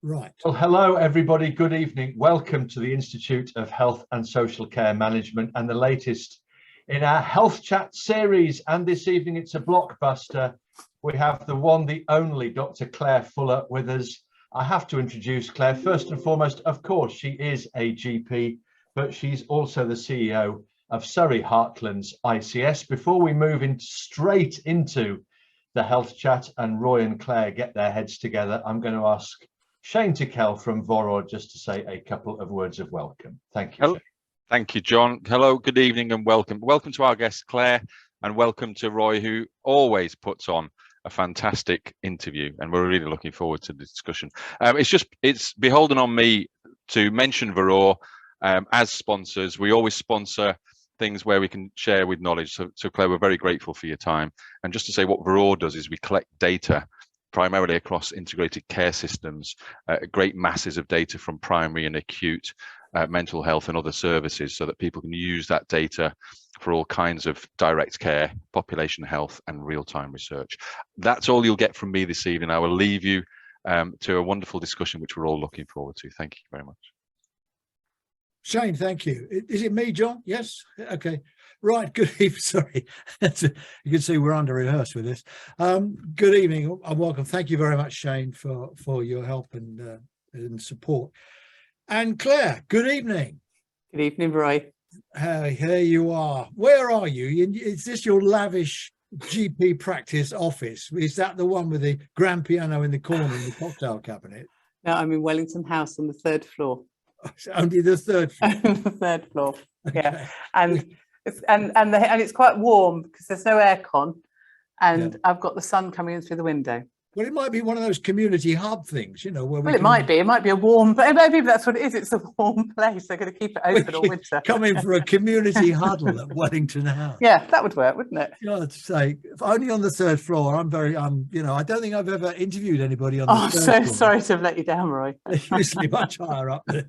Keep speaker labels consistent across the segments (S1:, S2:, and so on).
S1: Right.
S2: Well, hello, everybody. Good evening. Welcome to the Institute of Health and Social Care Management and the latest in our Health Chat series. And this evening, it's a blockbuster. We have the one, the only Dr. Claire Fuller with us. I have to introduce Claire. First and foremost, of course, she is a GP, but she's also the CEO of Surrey Heartlands ICS. Before we move in straight into the Health Chat and Roy and Claire get their heads together, I'm going to ask Shane Tickell from Voror just to say a couple of words of welcome. Thank you, Shane.
S3: Thank you, John. Hello, good evening and welcome. Welcome to our guest, Claire, and welcome to Roy, who always puts on a fantastic interview, and we're really looking forward to the discussion. It's beholden on me to mention Voror as sponsors. We always sponsor things where we can share with knowledge. So Claire, we're very grateful for your time. And just to say what Voror does is we collect data primarily across integrated care systems, great masses of data from primary and acute mental health and other services, so that people can use that data for all kinds of direct care, population health and real-time research. That's all you'll get from me this evening. I will leave you to a wonderful discussion, which we're all looking forward to. Thank you very much.
S1: Shane, thank you. Is it me, John? Yes. Okay. Right. Good evening. Sorry. You can see we're under rehearsed with this. Good evening and welcome. Thank you very much, Shane, for your help and support. And Claire, good evening.
S4: Good evening, Roy.
S1: Here you are. Where are you? Is this your lavish GP practice office? Is that the one with the grand piano in the corner and the cocktail cabinet?
S4: No, I'm in Wellington House on the 3rd floor.
S1: Only the 3rd floor.
S4: The 3rd floor.
S1: Okay.
S4: Yeah, and it's quite warm because there's no aircon, and yeah. I've got the sun coming in through the window.
S1: Well, it might be one of those community hub things, you know, where
S4: it might be a warm, but maybe that's what it is. It's a warm place. They're going to keep it open all winter.
S1: Come in for a community huddle at Wellington House.
S4: Yeah, that would work, wouldn't it?
S1: I'd say, if only on the 3rd floor. I don't think I've ever interviewed anybody on the 3rd floor.
S4: I'm so sorry to have let you down, Roy.
S1: They're usually much higher up there.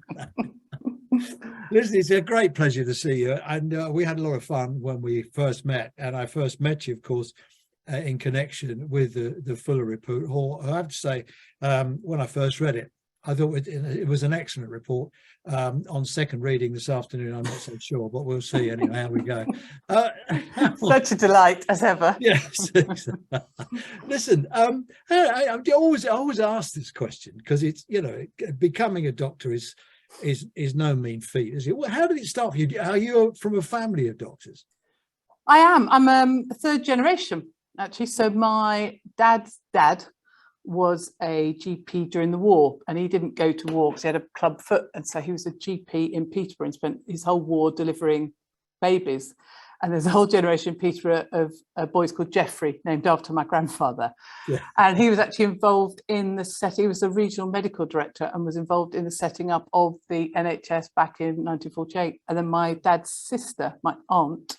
S1: Listen, it's a great pleasure to see you. And we had a lot of fun when we first met. And I first met you, of course, in connection with the Fuller report. I have to say, when I first read it, I thought it was an excellent report. On second reading this afternoon, I'm not so sure, but we'll see anyway how we go.
S4: Such a delight as ever.
S1: Yes. Listen, I always ask this question because it's, becoming a doctor is no mean feat, is it? Well, how did it start for you? Are you from a family of doctors?
S4: I am. I'm a 3rd generation, actually. So my dad's dad was a GP during the war, and he didn't go to war because he had a club foot, and so he was a GP in Peterborough and spent his whole war delivering babies. And there's a whole generation in Peterborough of boys called Geoffrey, named after my grandfather. Yeah. And he was actually involved in the setting. He was the regional medical director and was involved in the setting up of the NHS back in 1948. And then my dad's sister, my aunt,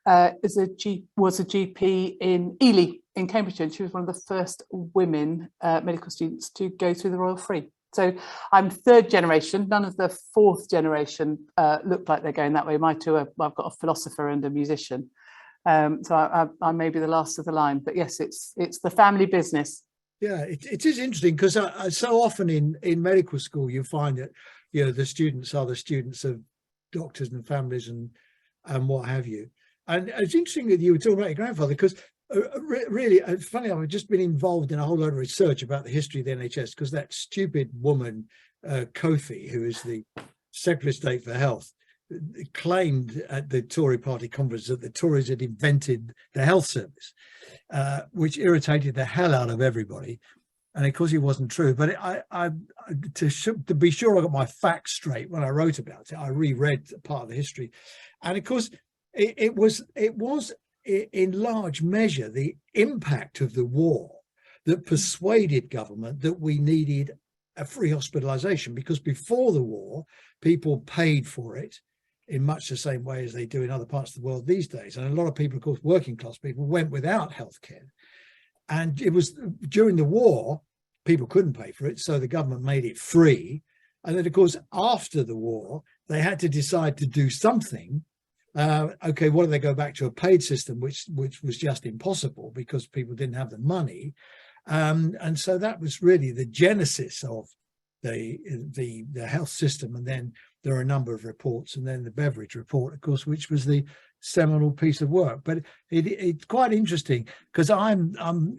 S4: was a GP in Ely in Cambridgeshire, and she was one of the first women medical students to go through the Royal Free. So I'm 3rd generation. None of the 4th generation look like they're going that way. My two I've got a philosopher and a musician. So I may be the last of the line, but yes, it's the family business.
S1: Yeah, it is interesting because so often in medical school you find that the students are the students of doctors and families and what have you. And it's interesting that you were talking about your grandfather because really, it's funny, I've just been involved in a whole lot of research about the history of the NHS because that stupid woman, Kofi, who is the Secretary of State for Health, claimed at the Tory party conference that the Tories had invented the health service, which irritated the hell out of everybody. And of course, it wasn't true. But to be sure I got my facts straight when I wrote about it, I reread part of the history. And of course, it was in large measure the impact of the war that persuaded government that we needed a free hospitalisation, because before the war people paid for it in much the same way as they do in other parts of the world these days, and a lot of people, of course working class people, went without healthcare. And it was during the war people couldn't pay for it, so the government made it free. And then of course after the war they had to decide to do something. Okay, what do they go back to? A paid system, which was just impossible because people didn't have the money. And so that was really the genesis of the health system. And then there are a number of reports, and then the Beveridge report, of course, which was the seminal piece of work. But it's quite interesting because I'm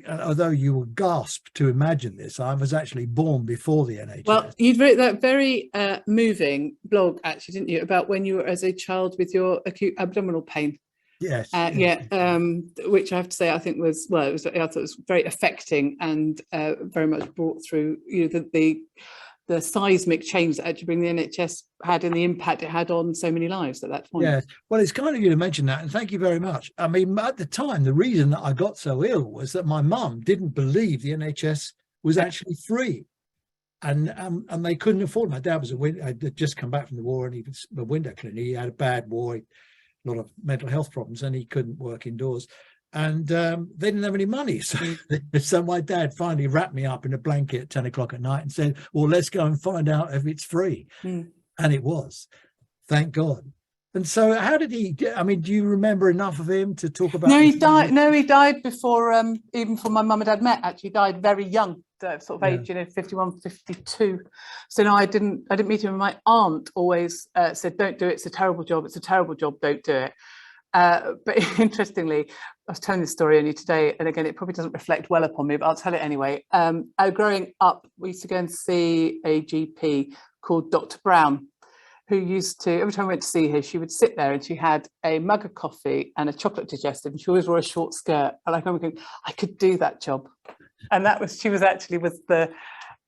S1: although you will gasp to imagine this, I was actually born before the NHS.
S4: Well, you'd wrote that very moving blog, actually, didn't you, about when you were as a child with your acute abdominal pain.
S1: Yes.
S4: Which I have to say, I think was, well, I thought it was very affecting, and very much brought through, you know, the seismic change that actually the NHS had, and the impact it had on so many lives at that point.
S1: Yeah, well, it's kind of you to mention that, and thank you very much. I mean, at the time, the reason that I got so ill was that my mum didn't believe the NHS was actually free, and they couldn't afford it. My dad was had just come back from the war, and he was a window cleaner. He had a bad war, a lot of mental health problems, and he couldn't work indoors. And they didn't have any money. So my dad finally wrapped me up in a blanket at 10 o'clock at night and said, well, let's go and find out if it's free. And it was, thank God. And so how did he, I mean, do you remember enough of him to talk about?
S4: No, he died. No, he died before, even before my mum and dad met, actually. He died very young, sort of age, 51, 52. So no, I didn't meet him. My aunt always said, don't do it. It's a terrible job. It's a terrible job. Don't do it. But interestingly, I was telling this story only today, and again, it probably doesn't reflect well upon me, but I'll tell it anyway. Growing up, we used to go and see a GP called Dr. Brown, who used to, every time we went to see her, she would sit there and she had a mug of coffee and a chocolate digestive, and she always wore a short skirt. And I remember going, I could do that job. And that was, she was actually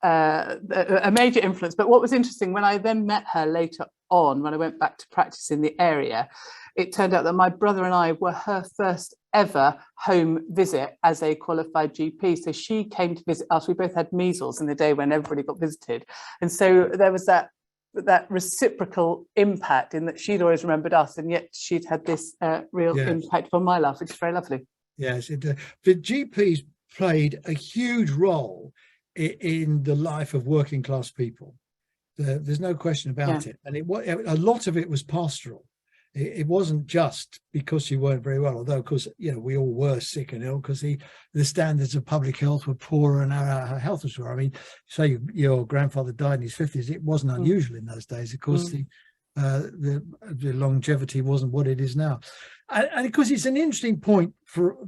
S4: a major influence. But what was interesting, when I then met her later on, when I went back to practice in the area, it turned out that my brother and I were her first ever home visit as a qualified GP. So she came to visit us. We both had measles in the day when everybody got visited. And so there was that reciprocal impact in that she'd always remembered us, and yet she'd had this real impact on my life, which is very lovely.
S1: Yes, the GPs played a huge role in the life of working class people. There's no question about it. And a lot of it was pastoral. It wasn't just because you weren't very well, although of course, you know, we all were sick and ill because the standards of public health were poorer and our health was poor. I mean, say your grandfather died in his 50s, it wasn't unusual in those days. Of course, the longevity wasn't what it is now. And of course, it's an interesting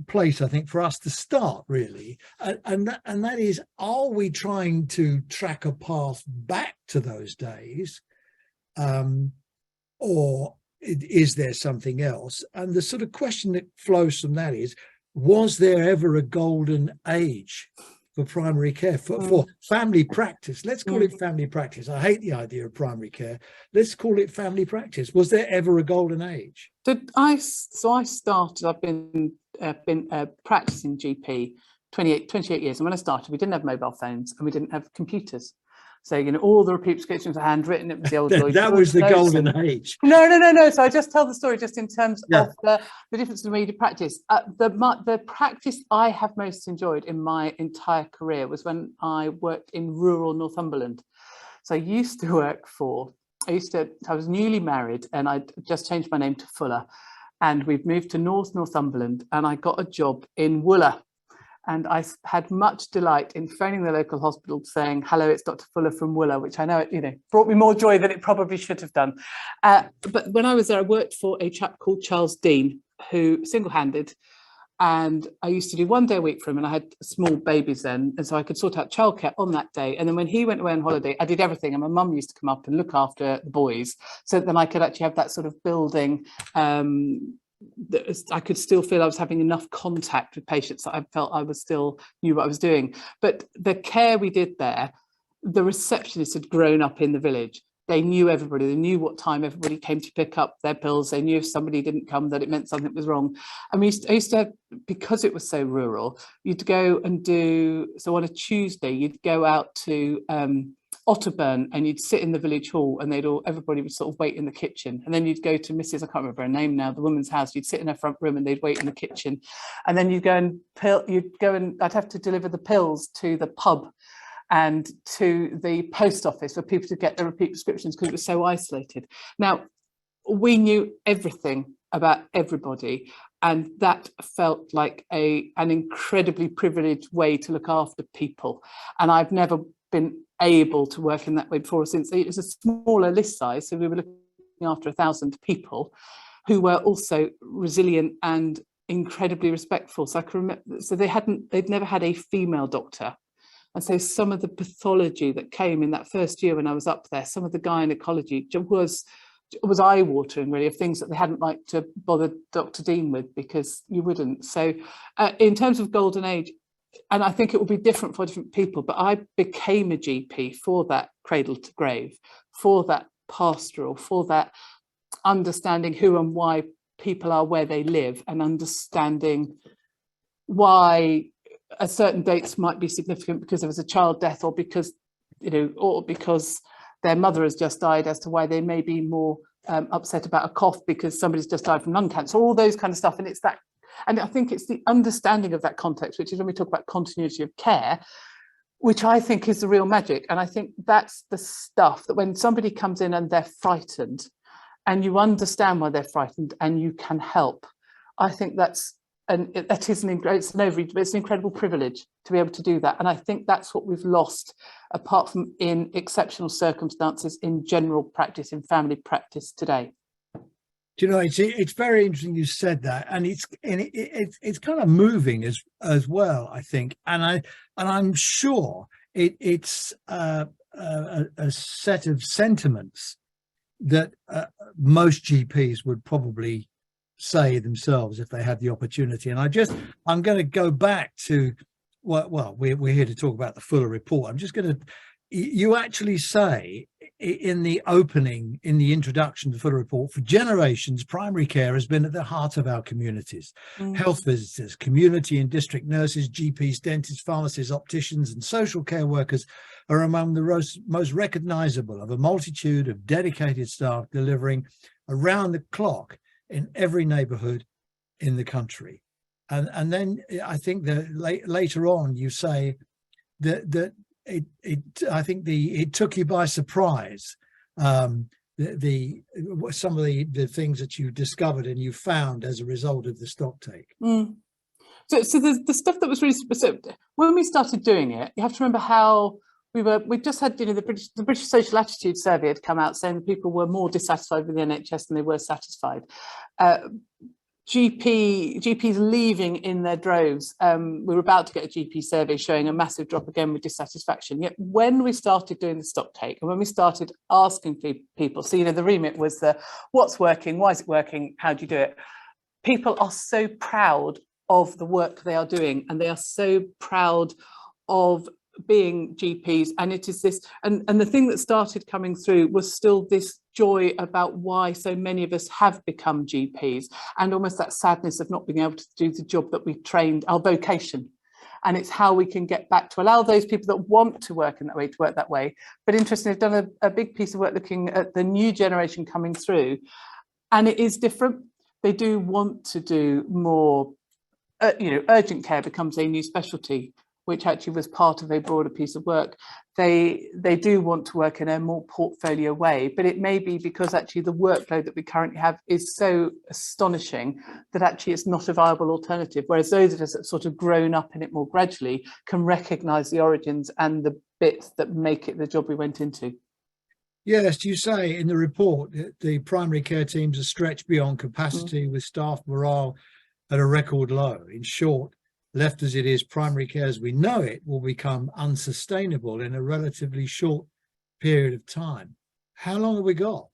S1: place, I think, for us to start, really. And that is, are we trying to track a path back to those days, or is there something else? And the sort of question that flows from that is, was there ever a golden age for primary care, for family practice? Let's call it family practice. I hate the idea of primary care. Let's call it family practice. Was there ever a golden age?
S4: So I started, I've been practicing GP 28 years. And when I started, we didn't have mobile phones and we didn't have computers. So, you know, all the repeat prescriptions were handwritten. It was the old Lloyd.
S1: That was the golden age.
S4: No. So I just tell the story just in terms of the difference in the way you do practice. The practice I have most enjoyed in my entire career was when I worked in rural Northumberland. So I used to work I was newly married, and I just changed my name to Fuller. And we've moved to Northumberland, and I got a job in Wooler. And I had much delight in phoning the local hospital saying, hello, it's Dr. Fuller from Wooler, which I know, brought me more joy than it probably should have done. But when I was there, I worked for a chap called Charles Dean, who single-handed, and I used to do 1 day a week for him, and I had small babies then, and so I could sort out childcare on that day. And then when he went away on holiday, I did everything, and my mum used to come up and look after the boys, so then I could actually have that sort of building. I could still feel I was having enough contact with patients that I felt I was still knew what I was doing. But the care we did there, the receptionists had grown up in the village. They knew everybody. They knew what time everybody came to pick up their pills. They knew if somebody didn't come that it meant something was wrong. And I used to have, because it was so rural, you'd go and so on a Tuesday, you'd go out to Otterburn, and you'd sit in the village hall, and everybody would sort of wait in the kitchen. And then you'd go to Mrs. I can't remember her name now, the woman's house. You'd sit in her front room, and they'd wait in the kitchen. And then you'd go and I'd have to deliver the pills to the pub and to the post office for people to get their repeat prescriptions, because it was so isolated. Now, we knew everything about everybody, and that felt like an incredibly privileged way to look after people. And I've never been able to work in that way before, since it was a smaller list size. So we were looking after 1,000 people who were also resilient and incredibly respectful. So I can remember, so they'd never had a female doctor. And so some of the pathology that came in that first year when I was up there, some of the gynecology was eye-watering, really, of things that they hadn't liked to bother Dr. Dean with, because you wouldn't. So in terms of golden age, and I think it will be different for different people, but I became a GP for that cradle to grave, for that pastoral, for that understanding who and why people are where they live, and understanding why a certain dates might be significant because there was a child death, or because, you know, or because their mother has just died, as to why they may be more upset about a cough because somebody's just died from lung cancer, all those kind of stuff. And it's that, and I think it's the understanding of that context, which is when we talk about continuity of care, which I think is the real magic. And I think that's the stuff that when somebody comes in and they're frightened, and you understand why they're frightened and you can help, I think that's it's an incredible privilege to be able to do that. And I think that's what we've lost, apart from in exceptional circumstances in general practice, in family practice today.
S1: Do you know, it's very interesting you said that, and it's kind of moving as well, I think, and I'm sure it's a set of sentiments that most GPs would probably say themselves if they had the opportunity. And I'm going to go back to we're here to talk about the Fuller report. I'm just going to, you actually say in the opening, in the introduction to the Fuller report, for generations primary care has been at the heart of our communities. Health visitors, community and district nurses, GPs, dentists, pharmacists, opticians and social care workers are among the most recognizable of a multitude of dedicated staff delivering around the clock in every neighborhood in the country. And then I think that later on you say that it took you by surprise, some of the things that you discovered and you found as a result of the stock take.
S4: So the stuff that was really specific, when we started doing it, you have to remember how we just had, you know, the British Social Attitude Survey had come out saying that people were more dissatisfied with the NHS than they were satisfied. GPs leaving in their droves. We were about to get a GP survey showing a massive drop again with dissatisfaction. Yet when we started doing the stock take, and when we started asking people, so, you know, the remit was the what's working, why is it working, how do you do it? People are so proud of the work they are doing, and they are so proud of being GPs, and it is this, and the thing that started coming through was still this joy about why so many of us have become GPs, and almost that sadness of not being able to do the job that we trained, our vocation. And it's how we can get back to allow those people that want to work in that way to work that way. But interestingly, I've done a big piece of work looking at the new generation coming through, and it is different. They do want to do more, you know, urgent care becomes a new specialty, which actually was part of a broader piece of work. They do want to work in a more portfolio way, but it may be because actually the workload that we currently have is so astonishing that actually it's not a viable alternative. Whereas those of us that sort of grown up in it more gradually can recognise the origins and the bits that make it the job we went into. Yes,
S1: you say in the report that the primary care teams are stretched beyond capacity with staff morale at a record low. In short, left as it is, primary care as we know it will become unsustainable in a relatively short period of time. How long have we got?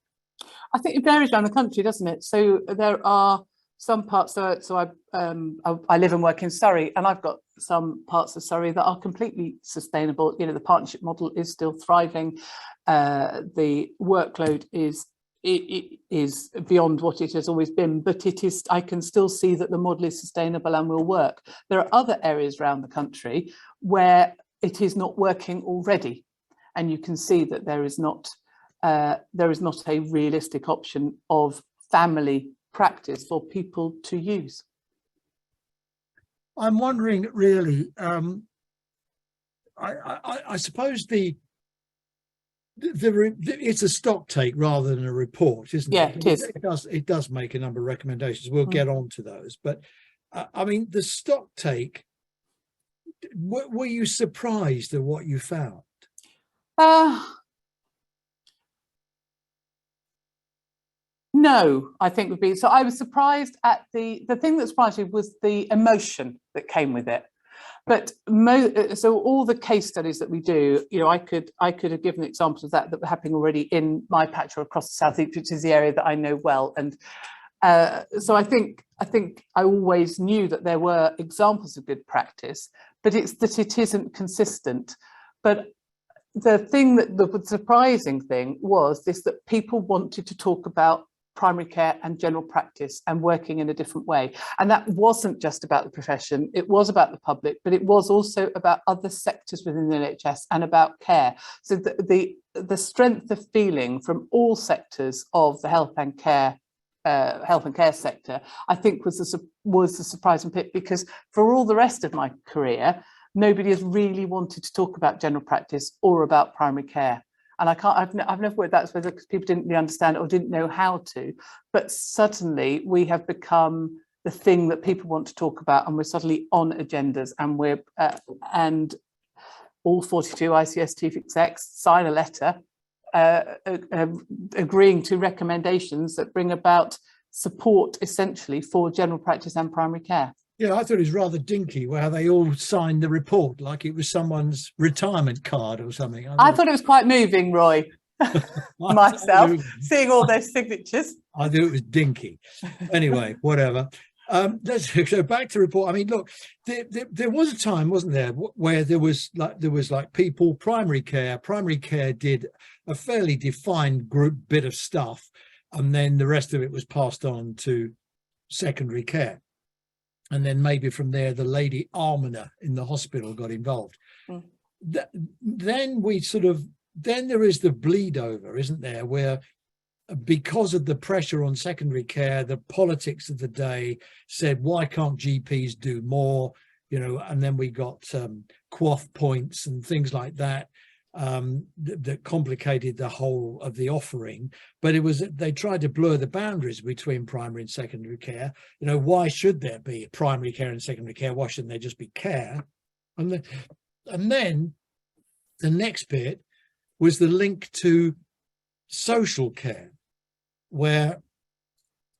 S4: I think it varies around the country, doesn't it? So there are some parts, so I live and work in Surrey, and I've got some parts of Surrey that are completely sustainable. You know, the partnership model is still thriving. The workload is beyond what it has always been, but it is, I can still see that the model is sustainable and will work. There are other areas around the country where it is not working already, and you can see that there is not a realistic option of family practice for people to use.
S1: I'm wondering, really, I suppose it's a stock take rather than a report, isn't it?
S4: Yeah, it is.
S1: It does make a number of recommendations. We'll get on to those. But I mean, the stock take, were you surprised at what you found?
S4: No, I think would be. So I was surprised at the thing that surprised me was the emotion that came with it. But so all the case studies that we do, you know, I could have given examples of that were happening already in my patch or across the South East, which is the area that I know well. And so I think I always knew that there were examples of good practice, but it's that it isn't consistent. But the thing the surprising thing was this, that people wanted to talk about primary care and general practice and working in a different way. And that wasn't just about the profession, it was about the public, but it was also about other sectors within the NHS and about care. So the strength of feeling from all sectors of the health and care sector, I think was the surprising bit, because for all the rest of my career, nobody has really wanted to talk about general practice or about primary care. And I've never worked that way because people didn't really understand it or didn't know how to. But suddenly we have become the thing that people want to talk about, and we're suddenly on agendas, and we're and all 42 ICS chief execs sign a letter agreeing to recommendations that bring about support essentially for general practice and primary care.
S1: Yeah, I thought it was rather dinky where they all signed the report like it was someone's retirement card or something.
S4: I thought it was quite moving, Roy, myself, seeing all those signatures.
S1: I thought it was dinky. Anyway, whatever. Let's go back to report. I mean, look, there was a time, wasn't there, where there was like people, primary care did a fairly defined bit of stuff, and then the rest of it was passed on to secondary care. And then maybe from there, the lady almoner in the hospital got involved. Mm. Then there is the bleed over, isn't there? Where because of the pressure on secondary care, the politics of the day said, why can't GPs do more? You know, and then we got quaff points and things like that. That complicated the whole of the offering, but they tried to blur the boundaries between primary and secondary care. You know, why should there be primary care and secondary care? Why shouldn't there just be care? And then the next bit was the link to social care, where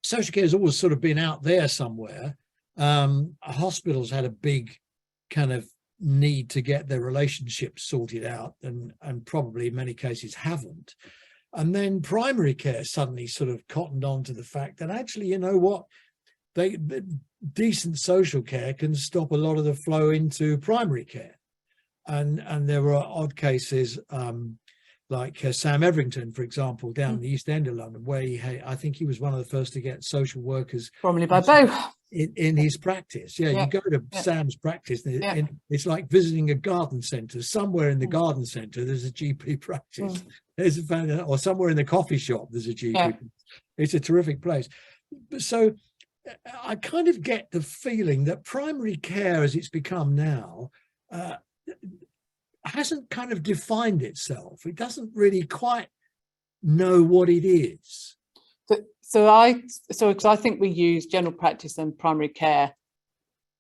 S1: social care has always sort of been out there somewhere. Hospitals had a big kind of need to get their relationships sorted out, and probably in many cases haven't. And then primary care suddenly sort of cottoned on to the fact that actually, you know what, decent social care can stop a lot of the flow into primary care. And there were odd cases like Sam Everington, for example, down in the East End of London, where I think he was one of the first to get social workers
S4: formerly by Bo
S1: in his practice. Yeah, you go to Sam's practice, and it's like visiting a garden centre. Somewhere in the garden centre, there's a GP practice. There's or somewhere in the coffee shop, there's a GP. It's a terrific place. So I kind of get the feeling that primary care, as it's become now, hasn't kind of defined itself. It doesn't really quite know what it is.
S4: So because I think we use general practice and primary care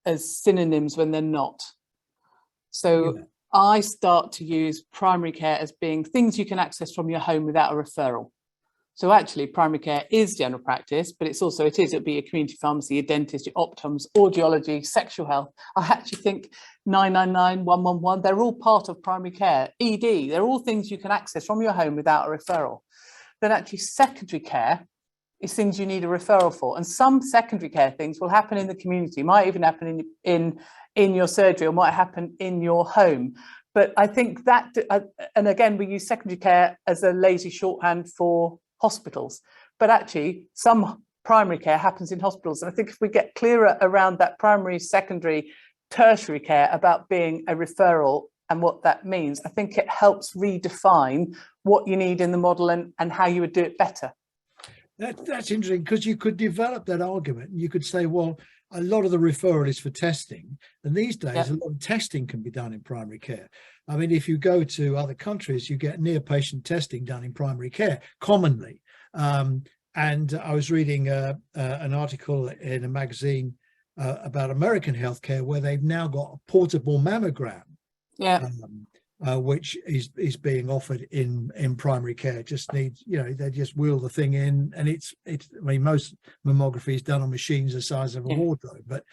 S4: as synonyms when they're not. So I start to use primary care as being things you can access from your home without a referral. So actually primary care is general practice, but it'd be a community pharmacy, a dentist, your optoms, audiology, sexual health. I actually think 999, 111, they're all part of primary care. ED, they're all things you can access from your home without a referral. Then actually secondary care is things you need a referral for. And some secondary care things will happen in the community, might even happen in your surgery, or might happen in your home. But I think that, and again, we use secondary care as a lazy shorthand for hospitals, but actually some primary care happens in hospitals. And I think if we get clearer around that primary, secondary, tertiary care about being a referral and what that means, I think it helps redefine what you need in the model and how you would do it better.
S1: That's interesting, because you could develop that argument and you could say, well, a lot of the referral is for testing, and these days a lot of testing can be done in primary care. I mean, if you go to other countries, you get near patient testing done in primary care commonly. And I was reading an article in a magazine about American healthcare, where they've now got a portable mammogram. which is being offered in primary care. Just needs, they just wheel the thing in, and it's I mean, most mammography is done on machines the size of a wardrobe, but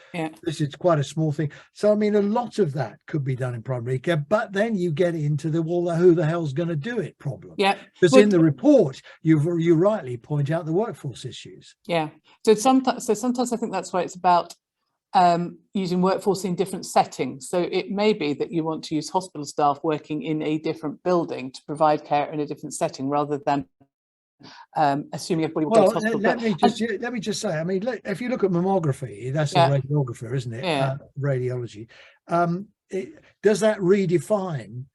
S1: this is quite a small thing. So I mean, a lot of that could be done in primary care, but then you get into the who the hell's going to do it problem. Because in the report you rightly point out the workforce issues.
S4: So sometimes I think that's why it's about using workforce in different settings. So it may be that you want to use hospital staff working in a different building to provide care in a different setting, rather than assuming everybody will go to hospital.
S1: Let me just say, I mean, if you look at mammography, that's a radiographer, isn't it? Radiology. Does that redefine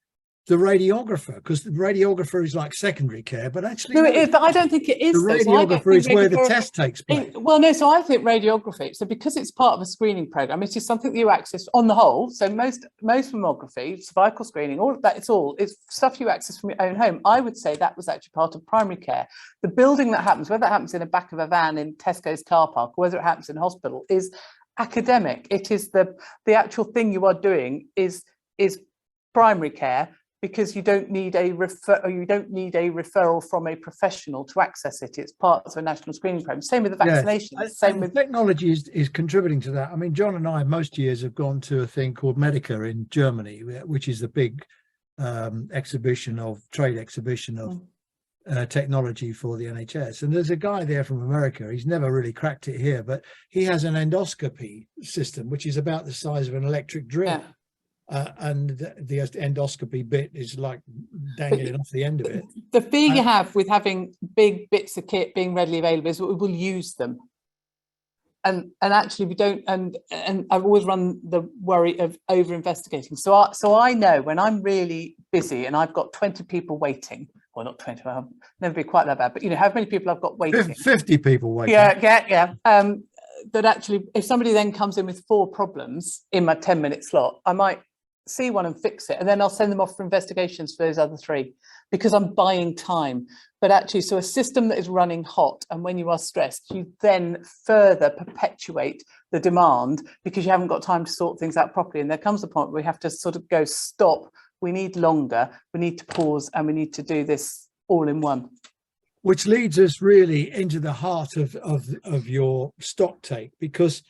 S1: the radiographer? Because the radiographer is like secondary care, but actually
S4: but I don't think it is.
S1: The radiographer is where the test takes place.
S4: So I think radiography, so because it's part of a screening program, it is something that you access on the whole. So most mammography, cervical screening, all of that, it's stuff you access from your own home. I would say that was actually part of primary care. The building that happens, whether it happens in the back of a van in Tesco's car park, or whether it happens in a hospital, is academic. It is the actual thing you are doing is primary care, because you don't need a referral from a professional to access it. It's part of a national screening program. Same with the vaccinations. Same with
S1: technology is contributing to that. I mean, John and I most years have gone to a thing called Medica in Germany, which is the big trade exhibition of technology for the NHS. And there's a guy there from America. He's never really cracked it here, but he has an endoscopy system which is about the size of an electric drill. And the endoscopy bit is like dangling off the end of it.
S4: The fear you have with having big bits of kit being readily available is that we will use them. And actually we don't, and I've always run the worry of over investigating. So I know when I'm really busy and I've got 20 people waiting, well, not 20, I'll never be quite that bad, but how many people I've got waiting?
S1: 50 people waiting.
S4: That actually, if somebody then comes in with 4 problems in my 10-minute slot, I might see one and fix it, and then I'll send them off for investigations for those other 3, because I'm buying time. But actually, so a system that is running hot, and when you are stressed, you then further perpetuate the demand because you haven't got time to sort things out properly. And there comes a point where we have to sort of go, stop, we need longer, we need to pause, and we need to do this all in one.
S1: Which leads us really into the heart of your stock take, because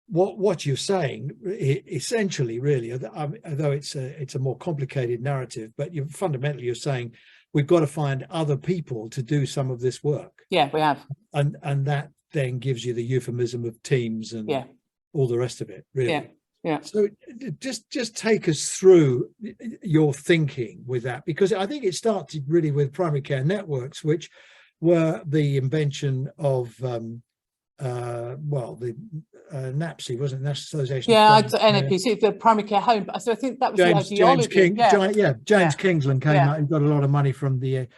S1: what you're saying essentially, really, although it's a more complicated narrative, but fundamentally you're saying we've got to find other people to do some of this work.
S4: Yeah, we have.
S1: And that then gives you the euphemism of teams and all the rest of it, really.
S4: Yeah.
S1: So just take us through your thinking with that, because I think it started really with primary care networks, which were the invention of NAPSI, wasn't it? National Association.
S4: NAPC, the primary care home. So I think that was the ideology.
S1: James Kingsland came out and got a lot of money from the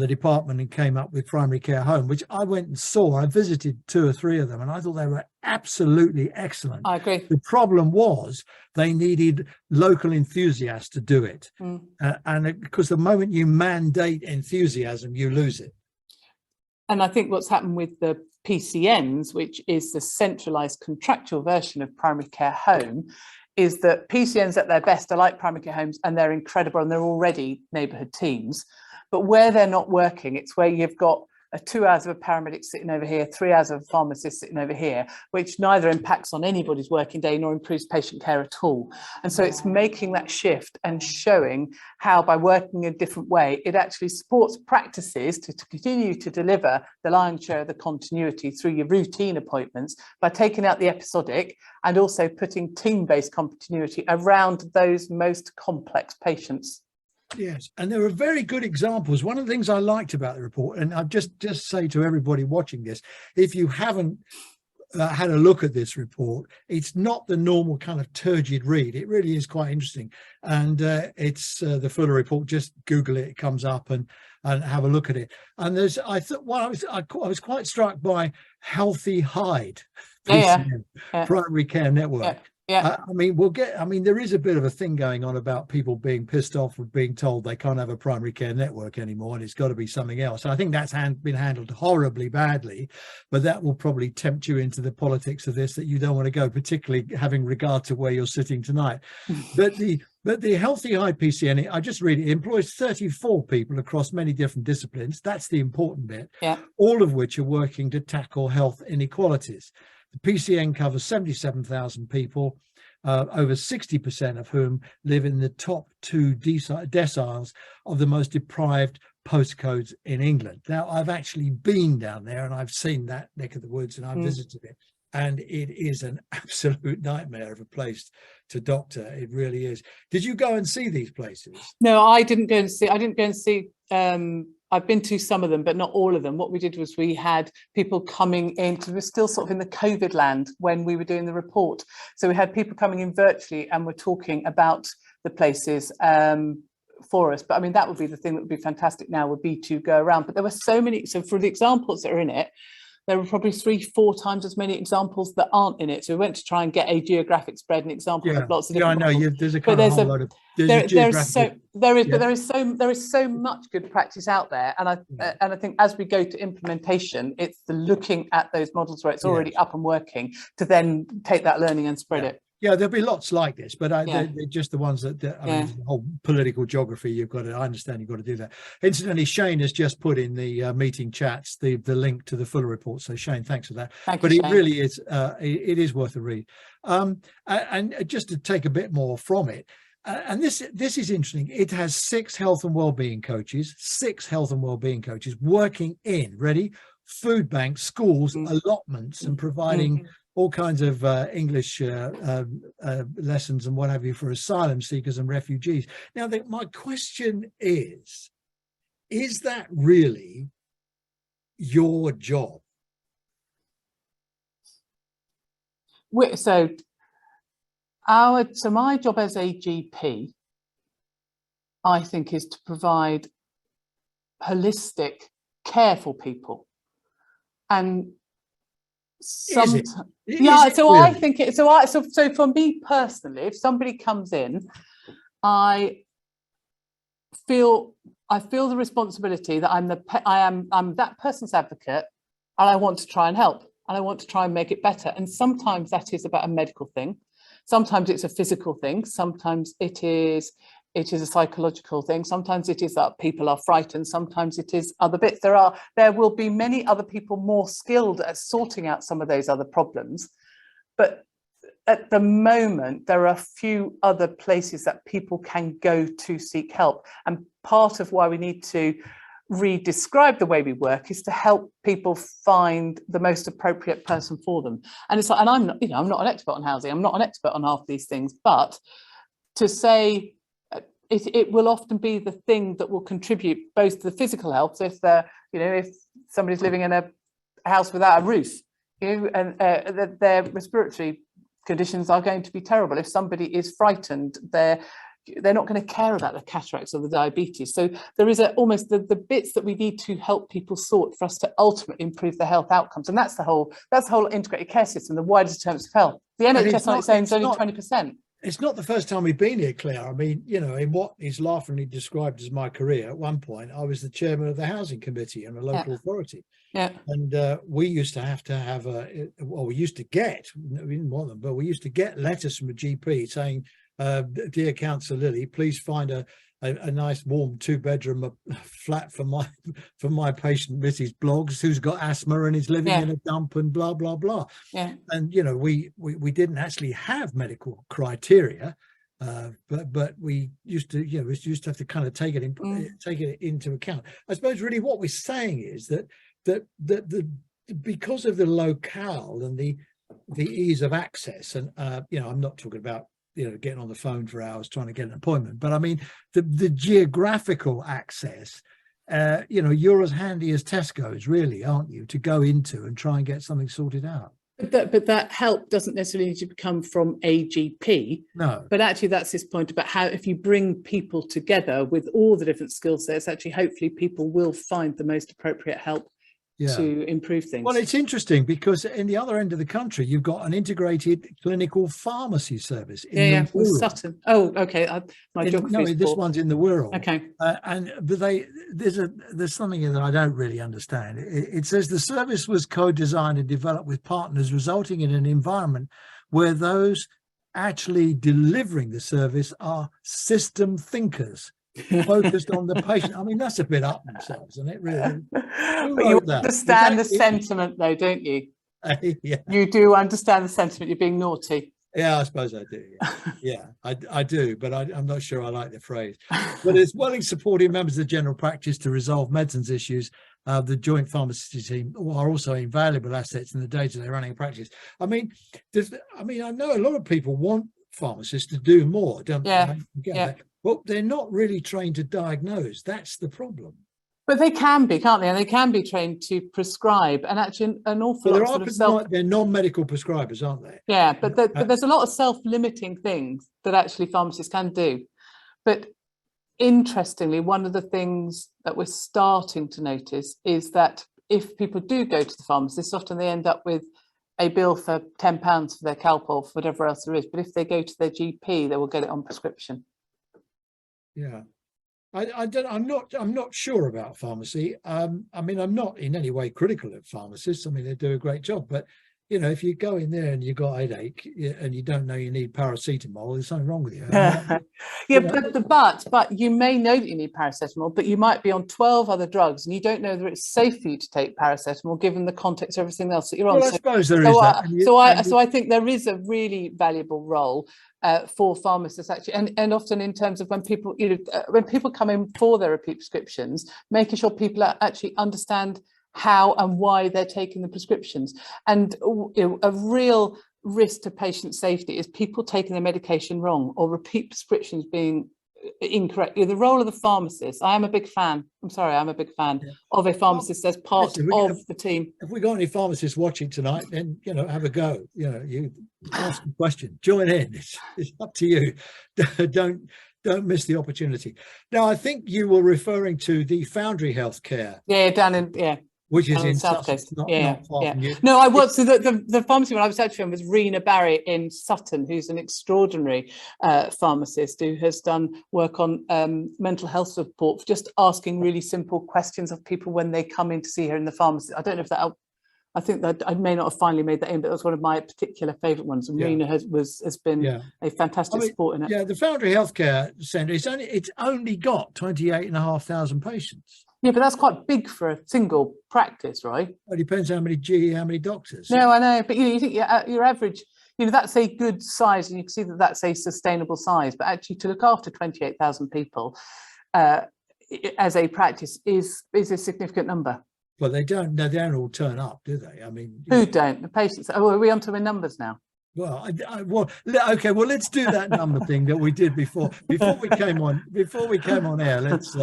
S1: department and came up with primary care home, which I went and saw. I visited 2 or 3 of them, and I thought they were absolutely excellent.
S4: I agree.
S1: The problem was they needed local enthusiasts to do it, and because the moment you mandate enthusiasm, you lose it.
S4: And I think what's happened with the PCNs, which is the centralised contractual version of primary care home, is that PCNs at their best are like primary care homes, and they're incredible, and they're already neighbourhood teams. But where they're not working, it's where you've got 2 hours of a paramedic sitting over here, 3 hours of a pharmacist sitting over here, which neither impacts on anybody's working day nor improves patient care at all. And so it's making that shift and showing how, by working a different way, it actually supports practices to continue to deliver the lion's share of the continuity through your routine appointments, by taking out the episodic and also putting team-based continuity around those most complex patients.
S1: Yes, and there are very good examples. One of the things I liked about the report, and I'll just say to everybody watching this, if you haven't had a look at this report, it's not the normal kind of turgid read. It really is quite interesting, and it's the Fuller report. Just Google it; it comes up, and have a look at it. And there's, I was quite struck by Healthy Hide, primary care network.
S4: Yeah.
S1: I mean, there is a bit of a thing going on about people being pissed off with being told they can't have a primary care network anymore, and it's got to be something else. And I think that's been handled horribly badly, but that will probably tempt you into the politics of this that you don't want to go, particularly having regard to where you're sitting tonight. But But the Healthy High PCN, I just read it, employs 34 people across many different disciplines. That's the important bit, all of which are working to tackle health inequalities. The PCN covers 77,000 people, over 60% of whom live in the top 2 deciles of the most deprived postcodes in England. Now, I've actually been down there and I've seen that neck of the woods and I've visited it. And it is an absolute nightmare of a place to doctor. It really is. Did you go and see these places? No,
S4: I didn't go and see. I've been to some of them, but not all of them. What we did was we had people coming in, because we're still sort of in the COVID land when we were doing the report. So we had people coming in virtually and we're talking about the places for us. But I mean, that would be the thing that would be fantastic now, would be to go around. But there were so many. So for the examples that are in it, there were probably 3-4 times as many examples that aren't in it. So we went to try and get a geographic spread and examples of lots of different
S1: models. I know. There's a kind of whole load of
S4: there is so much good practice out there, and I think as we go to implementation, it's the looking at those models where it's already up and working to then take that learning and spread it.
S1: Yeah, there'll be lots like this, but they're just the ones that I mean, the whole political geography, you've got to, I understand you've got to do that. Incidentally, Shane has just put in the meeting chats the link to the fuller report. So Shane, thanks for that. But it really is, it is worth a read. And just to take a bit more from it, and this is interesting. It has 6 health and wellbeing coaches, 6 health and wellbeing coaches working in, ready, food banks, schools, allotments, and providing all kinds of English lessons and what have you for asylum seekers and refugees. Now, my question is that really your job?
S4: So my job as a GP, I think, is to provide holistic care for people. And so I think it. So for me personally, if somebody comes in, I feel the responsibility that I'm that person's advocate, and I want to try and help, and I want to try and make it better. And sometimes that is about a medical thing, sometimes it's a physical thing, sometimes it is a psychological thing, sometimes it is that people are frightened, sometimes it is other bits. There will be many other people more skilled at sorting out some of those other problems, but at the moment there are a few other places that people can go to seek help. And part of why we need to re-describe the way we work is to help people find the most appropriate person for them. And it's like, and I'm not an expert on housing, I'm not an expert on half these things, but to say it will often be the thing that will contribute both to the physical health. So if somebody's living in a house without a roof, and their respiratory conditions are going to be terrible. If somebody is frightened, they're not going to care about the cataracts or the diabetes. So there is almost the bits that we need to help people sort for us to ultimately improve their health outcomes. And that's the whole integrated care system, the wider determinants of health. The NHS on its own is only 20%.
S1: It's not the first time we've been here, Claire. I mean, in what is laughingly described as my career, at one point, I was the chairman of the housing committee in a local authority. Yeah. And we used to have we used to get, we didn't want them, but we used to get letters from a GP saying, dear Councillor Lilly, please find a nice warm 2-bedroom flat for my patient Mrs. Bloggs, who's got asthma and is living in a dump and blah blah blah. Yeah. And we didn't actually have medical criteria, but we used to have to kind of take it into account. I suppose really what we're saying is that because of the locale and the ease of access, and I'm not talking about getting on the phone for hours trying to get an appointment, but I mean the geographical access, you're as handy as Tesco's, really, aren't you, to go into and try and get something sorted out.
S4: But that help doesn't necessarily need to come from a GP. No. But actually that's this point about how if you bring people together with all the different skill sets, actually hopefully people will find the most appropriate help to improve things.
S1: Well, it's interesting because in the other end of the country, you've got an integrated clinical pharmacy service in the Wirral.
S4: Sutton. Oh, okay.
S1: This one's in the Wirral.
S4: Okay.
S1: But there's something that I don't really understand. It says the service was co-designed and developed with partners, resulting in an environment where those actually delivering the service are system thinkers focused on the patient. I mean, that's a bit up themselves, isn't it, really?
S4: But you understand the sentiment, though, don't you?
S1: Yeah.
S4: You do understand the sentiment. You're being naughty.
S1: Yeah, I suppose I do. Yeah, I do, but I'm not sure I like the phrase. But it's willing supporting members of the general practice to resolve medicines issues. The joint pharmacy team are also invaluable assets in the day-to-day running of practice. I mean, I know a lot of people want pharmacists to do more, don't they?
S4: Yeah.
S1: Well, they're not really trained to diagnose. That's the problem.
S4: But they can be, can't they? And they can be trained to prescribe, and actually an awful lot of
S1: they're non-medical prescribers, aren't they?
S4: Yeah, but there's a lot of self-limiting things that actually pharmacists can do. But interestingly, one of the things that we're starting to notice is that if people do go to the pharmacist, often they end up with a bill for £10 for their Calpol, for whatever else there is. But if they go to their GP, they will get it on prescription.
S1: Yeah. I'm not sure about pharmacy. I mean, I'm not in any way critical of pharmacists. I mean, they do a great job, but you know, if you go in there and you've got a headache and you don't know you need paracetamol, there's something wrong with you.
S4: But you may know that you need paracetamol, but you might be on 12 other drugs and you don't know that it's safe for you to take paracetamol given the context of everything else that you're on.
S1: Well, I suppose there is that.
S4: So I think there is a really valuable role for pharmacists actually, and often in terms of when people, when people come in for their repeat prescriptions, making sure people actually understand how and why they're taking the prescriptions. And a real risk to patient safety is people taking their medication wrong or repeat prescriptions being incorrect. The role of the pharmacist, I'm a big fan of a pharmacist as part of the team.
S1: If we got any pharmacists watching tonight, then have a go. You ask a question, join in. It's up to you. Don't miss the opportunity. Now, I think you were referring to the Foundry Healthcare. Which is in Sutton, not far from you.
S4: No, I was. So the pharmacy when I was actually was Rena Barry in Sutton, who's an extraordinary pharmacist who has done work on mental health support, just asking really simple questions of people when they come in to see her in the pharmacy. I don't know if that. I think that I may not have finally made that in, but that was one of my particular favourite ones. And Rena has been a fantastic support in it.
S1: Yeah, the Foundry Healthcare Centre. It's only got 28,500 patients.
S4: Yeah, but that's quite big for a single practice, right?
S1: Well, it depends how many doctors.
S4: No, I know, but you think your average, that's a good size, and you can see that that's a sustainable size. But actually, to look after 28,000 people as a practice is a significant number.
S1: Well, they don't all turn up, do they? I mean,
S4: who don't? The patients. Oh, are we onto the numbers now?
S1: Well, okay. Well, let's do that number thing that we did before we came on air. Let's.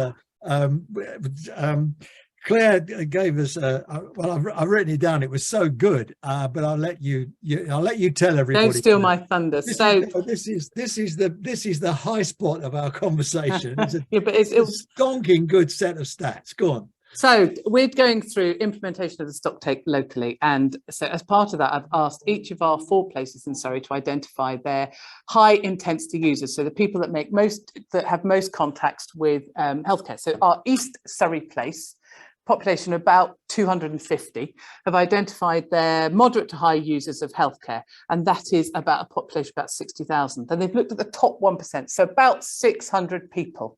S1: Claire gave us I've written it down. It was so good, but I'll let you tell everybody.
S4: Don't steal my thunder.
S1: This is the high spot of our conversation. It's a stonking good set of stats. Go on.
S4: So we're going through implementation of the stock take locally, and so as part of that, I've asked each of our 4 places in Surrey to identify their high intensity users, so the people that have most contacts with healthcare. So our East Surrey place, population of about 250, have identified their moderate to high users of healthcare, and that is about a population of about 60,000. And they've looked at the top 1%, so about 600 people.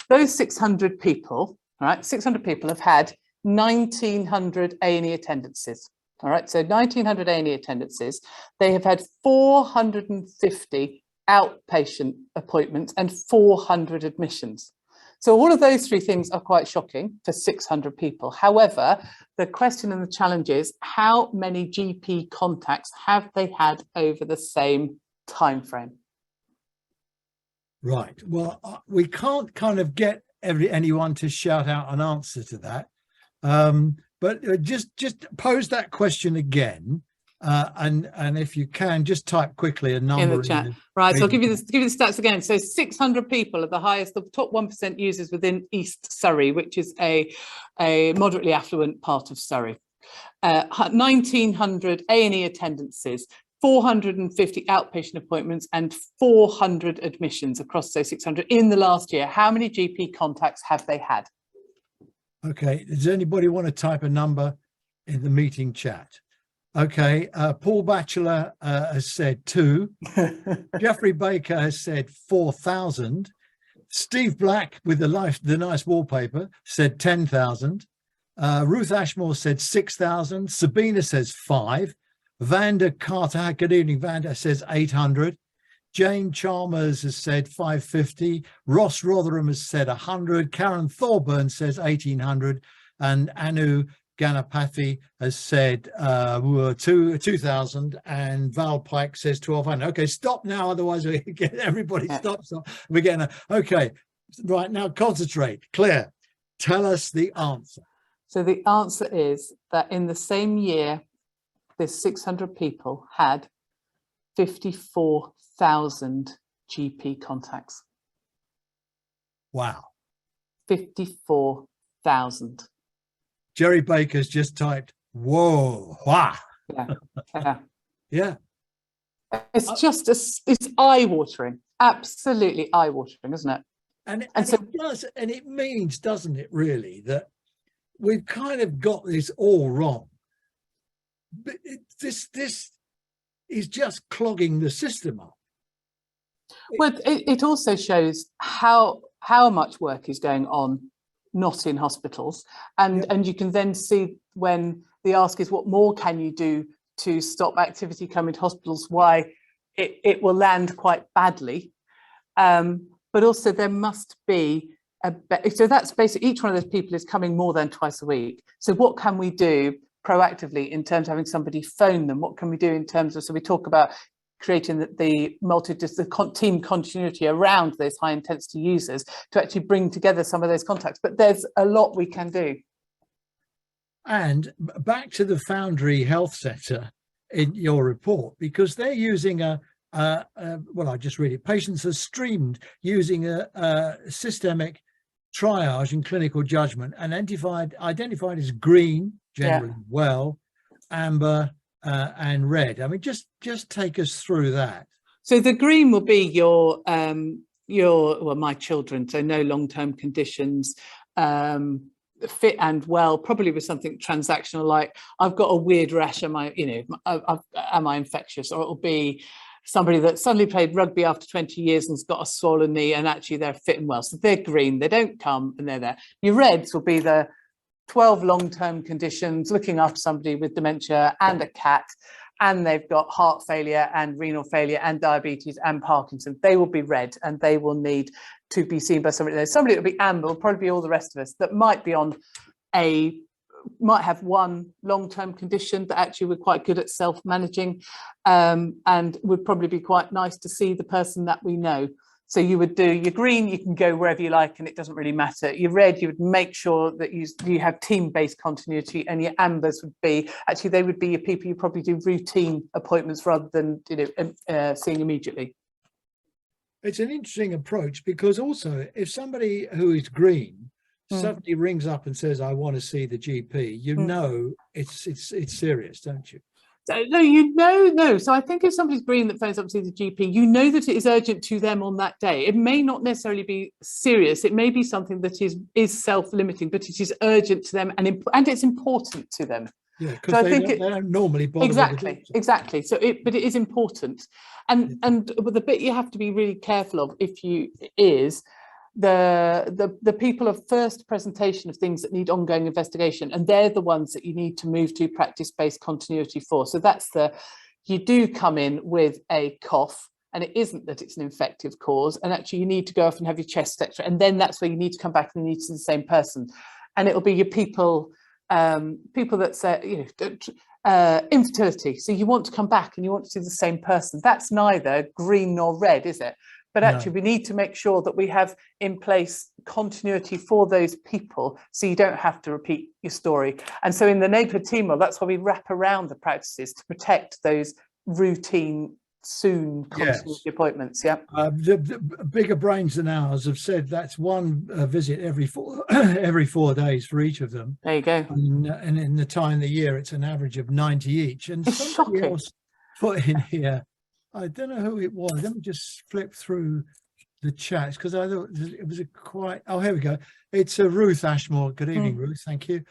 S4: Those 600 people. All right, 600 people have had 1,900 A&E attendances. All right, so 1,900 A&E attendances. They have had 450 outpatient appointments and 400 admissions. So all of those 3 things are quite shocking for 600 people. However, the question and the challenge is, how many GP contacts have they had over the same time frame?
S1: Right. Well, we can't kind of get anyone to shout out an answer to that, but just pose that question again, and if you can, just type quickly a number
S4: in the chat. Right, so I'll give you the stats again. So 600 people are the top 1% users within East Surrey, which is a moderately affluent part of Surrey. 1,900 A&E attendances, 450 outpatient appointments and 400 admissions across those 600 in the last year. How many GP contacts have they had?
S1: Okay, does anybody want to type a number in the meeting chat? Okay, Paul Batchelor has said 2. Jeffrey Baker has said 4,000. Steve Black with the nice wallpaper said 10,000. Ruth Ashmore said 6,000. Sabina says 5. Vanda Carter, good evening, Vanda, says 800. Jane Chalmers has said 550. Ross Rotherham has said 100. Karen Thorburn says 1,800. And Anu Ganapathy has said 2,000, and Val Pike says 1,200. Okay, stop now, otherwise we get everybody stops. We're getting okay. Right now, concentrate. Claire, tell us the answer.
S4: So the answer is that in the same year, this 600 people had 54,000 GP contacts.
S1: Wow.
S4: 54,000.
S1: Jerry Baker's just typed, whoa, wow.
S4: Yeah. It's just, it's eye-watering, absolutely eye-watering, isn't it?
S1: And so it does, and it means, doesn't it, really, that we've kind of got this all wrong. But this is just clogging the system up.
S4: Well, it also shows how much work is going on not in hospitals, and you can then see when the ask is what more can you do to stop activity coming to hospitals, why it will land quite badly, but also there must be so that's basically each one of those people is coming more than twice a week. So what can we do proactively in terms of having somebody phone them? What can we do in terms of, so we talk about creating the team continuity around those high intensity users to actually bring together some of those contacts, but there's a lot we can do.
S1: And back to the Foundry Health Centre in your report, because they're using well, I just read it, patients are streamed using a systemic triage and clinical judgment, and identified as green, generally well, amber, and red. I mean, just take us through that. So
S4: the green will be your well, my children, so no long-term conditions, fit and well, probably with something transactional like I've got a weird rash, am I infectious? Or it'll be somebody that suddenly played rugby after 20 years and's got a swollen knee, and actually they're fit and well, so they're green, they don't come and they're there. Your reds will be the 12 long-term conditions, looking after somebody with dementia and a cat, and they've got heart failure and renal failure and diabetes and Parkinson. They will be red, and they will need to be seen by somebody. There's somebody that will be amber, will probably be all the rest of us that might be on might have one long-term condition that actually we're quite good at self-managing, and would probably be quite nice to see the person that we know. So you would do your green, you can go wherever you like and it doesn't really matter. Your red, you would make sure that you have team-based continuity, and your ambers would be, actually they would be your people you probably do routine appointments rather than seeing immediately.
S1: It's an interesting approach, because also if somebody who is green suddenly rings up and says, I want to see the GP, you know it's serious, don't you?
S4: No. So I think if somebody's green that phones up to see the GP, you know that it is urgent to them on that day. It may not necessarily be serious. It may be something that is self-limiting, but it is urgent to them and it's important to them.
S1: Yeah, because they don't normally bother.
S4: Exactly. So but it is important. And the bit you have to be really careful of is the people of first presentation of things that need ongoing investigation, and they're the ones that you need to move to practice-based continuity for. So that's you do come in with a cough, and it isn't that it's an infective cause, and actually you need to go off and have your chest x-ray, and then that's where you need to come back and you need to see the same person. And it'll be your people that say, infertility, so you want to come back and you want to see the same person. That's neither green nor red, is it? But actually, we need to make sure that we have in place continuity for those people, so you don't have to repeat your story. And so in the neighbourhood team model, that's why we wrap around the practices to protect those routine, soon continuity appointments. Yeah.
S1: The bigger brains than ours have said that's one visit every 4 days for each of them.
S4: There you go.
S1: And in the time of the year, it's an average of 90 each. And
S4: it's
S1: somebody
S4: shocking.
S1: else put in here, I don't know who it was. Let me just flip through the chats, because I thought it was oh, here we go. It's Ruth Ashmore. Good evening, Ruth. Thank you.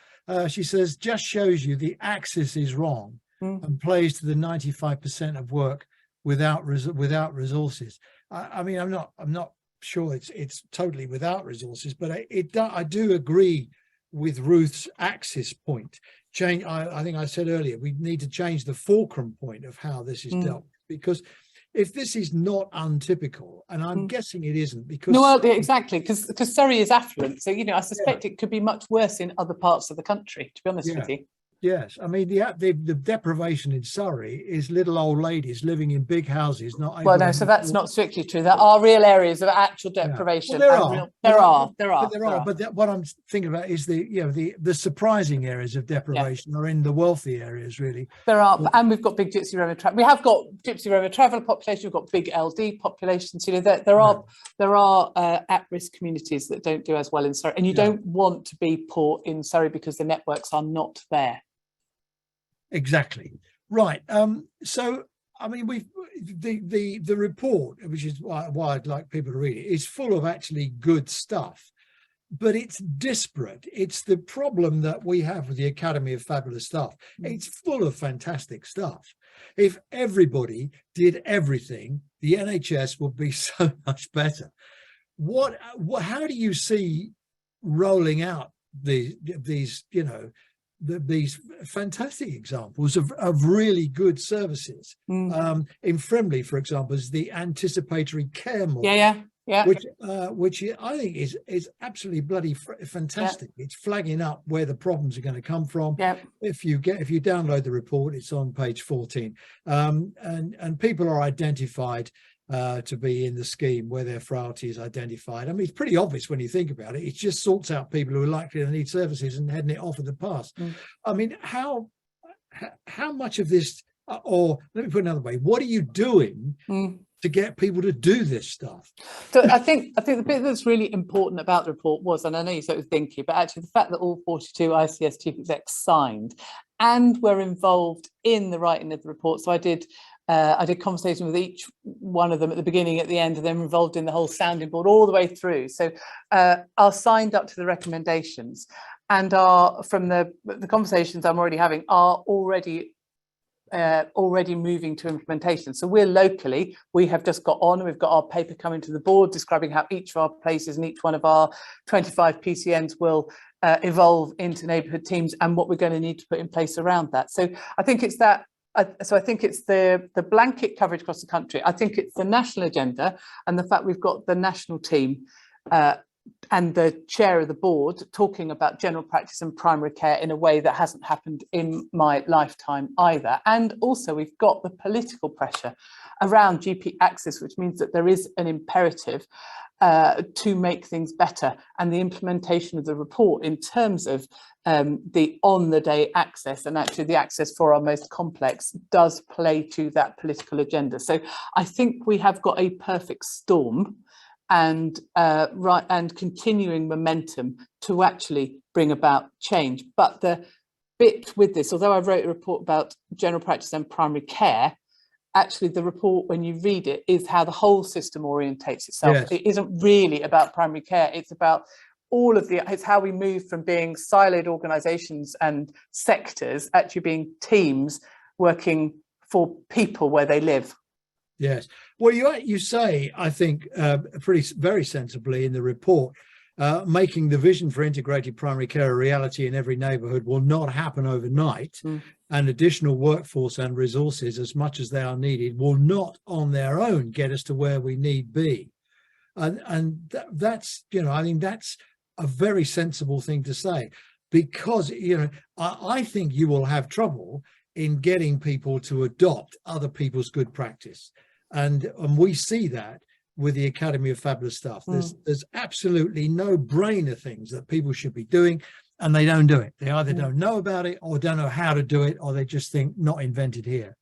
S1: She says, just shows you the axis is wrong. and plays to the 95% of work without resources. I mean, I'm not sure it's totally without resources, but I do agree with Ruth's axis point. I think I said earlier, we need to change the fulcrum point of how this is dealt with, because if this is not untypical, and I'm guessing it isn't, because
S4: no, well, exactly, because Surrey is affluent, so I suspect it could be much worse in other parts of the country, to be honest with you.
S1: Yes, I mean the deprivation in Surrey is little old ladies living in big houses.
S4: Well, no, so that's not strictly true. There are real areas of actual deprivation.
S1: Well, there are.
S4: But
S1: What I'm thinking about is the surprising areas of deprivation are in the wealthy areas, really.
S4: There are, and we've got big Gypsy Roma travel. We have got Gypsy Roma traveller population. We've got big LD populations. There are at-risk communities that don't do as well in Surrey, and you don't want to be poor in Surrey because the networks are not there.
S1: Exactly right. So I mean, the report, which is why I'd like people to read it, is full of actually good stuff, but it's disparate. It's the problem that we have with the Academy of Fabulous Stuff. It's full of fantastic stuff. If everybody did everything, the NHS would be so much better. How do you see rolling out these fantastic examples of really good services? In Frimley, for example, is the anticipatory care model. Which I think is absolutely bloody fantastic. It's flagging up where the problems are going to come from. If you download the report, it's on page 14, and people are identified to be in the scheme where their frailty is identified. I mean, it's pretty obvious when you think about it. It just sorts out people who are likely to need services and heading it off in the past. I mean, how much of this, or let me put it another way, what are you doing to get people to do this stuff?
S4: So I think the bit that's really important about the report was, and I know you said it was dinky, but actually the fact that all 42 ICS chief execs signed and were involved in the writing of the report. So I did conversation with each one of them at the beginning, at the end, and then involved in the whole sounding board all the way through. So are signed up to the recommendations, and are, from the conversations I'm already having, are already moving to implementation. So we have just got on, we've got our paper coming to the board describing how each of our places and each one of our 25 PCNs will evolve into neighbourhood teams, and what we're going to need to put in place around that. So I think it's that. So I think it's the blanket coverage across the country. I think it's the national agenda, and the fact we've got the national team and the chair of the board talking about general practice and primary care in a way that hasn't happened in my lifetime either. And also we've got the political pressure around GP access, which means that there is an imperative to make things better, and the implementation of the report in terms of the on-the-day access, and actually the access for our most complex, does play to that political agenda. So I think we have got a perfect storm and continuing momentum to actually bring about change. But the bit with this, although I wrote a report about general practice and primary care, actually the report, when you read it, is how the whole system orientates itself. Yes. It isn't really about primary care. It's about it's how we move from being siloed organisations and sectors actually being teams working for people where they live.
S1: Yes. Well, you say, I think, very sensibly in the report, making the vision for integrated primary care a reality in every neighbourhood will not happen overnight, and additional workforce and resources, as much as they are needed, will not on their own get us to where we need be. And that's, I think that's a very sensible thing to say, because, I think you will have trouble in getting people to adopt other people's good practice. And we see that with the Academy of Fabulous Stuff. There's absolutely no brainer things that people should be doing, and they don't do it. They either don't know about it, or don't know how to do it, or they just think not invented here.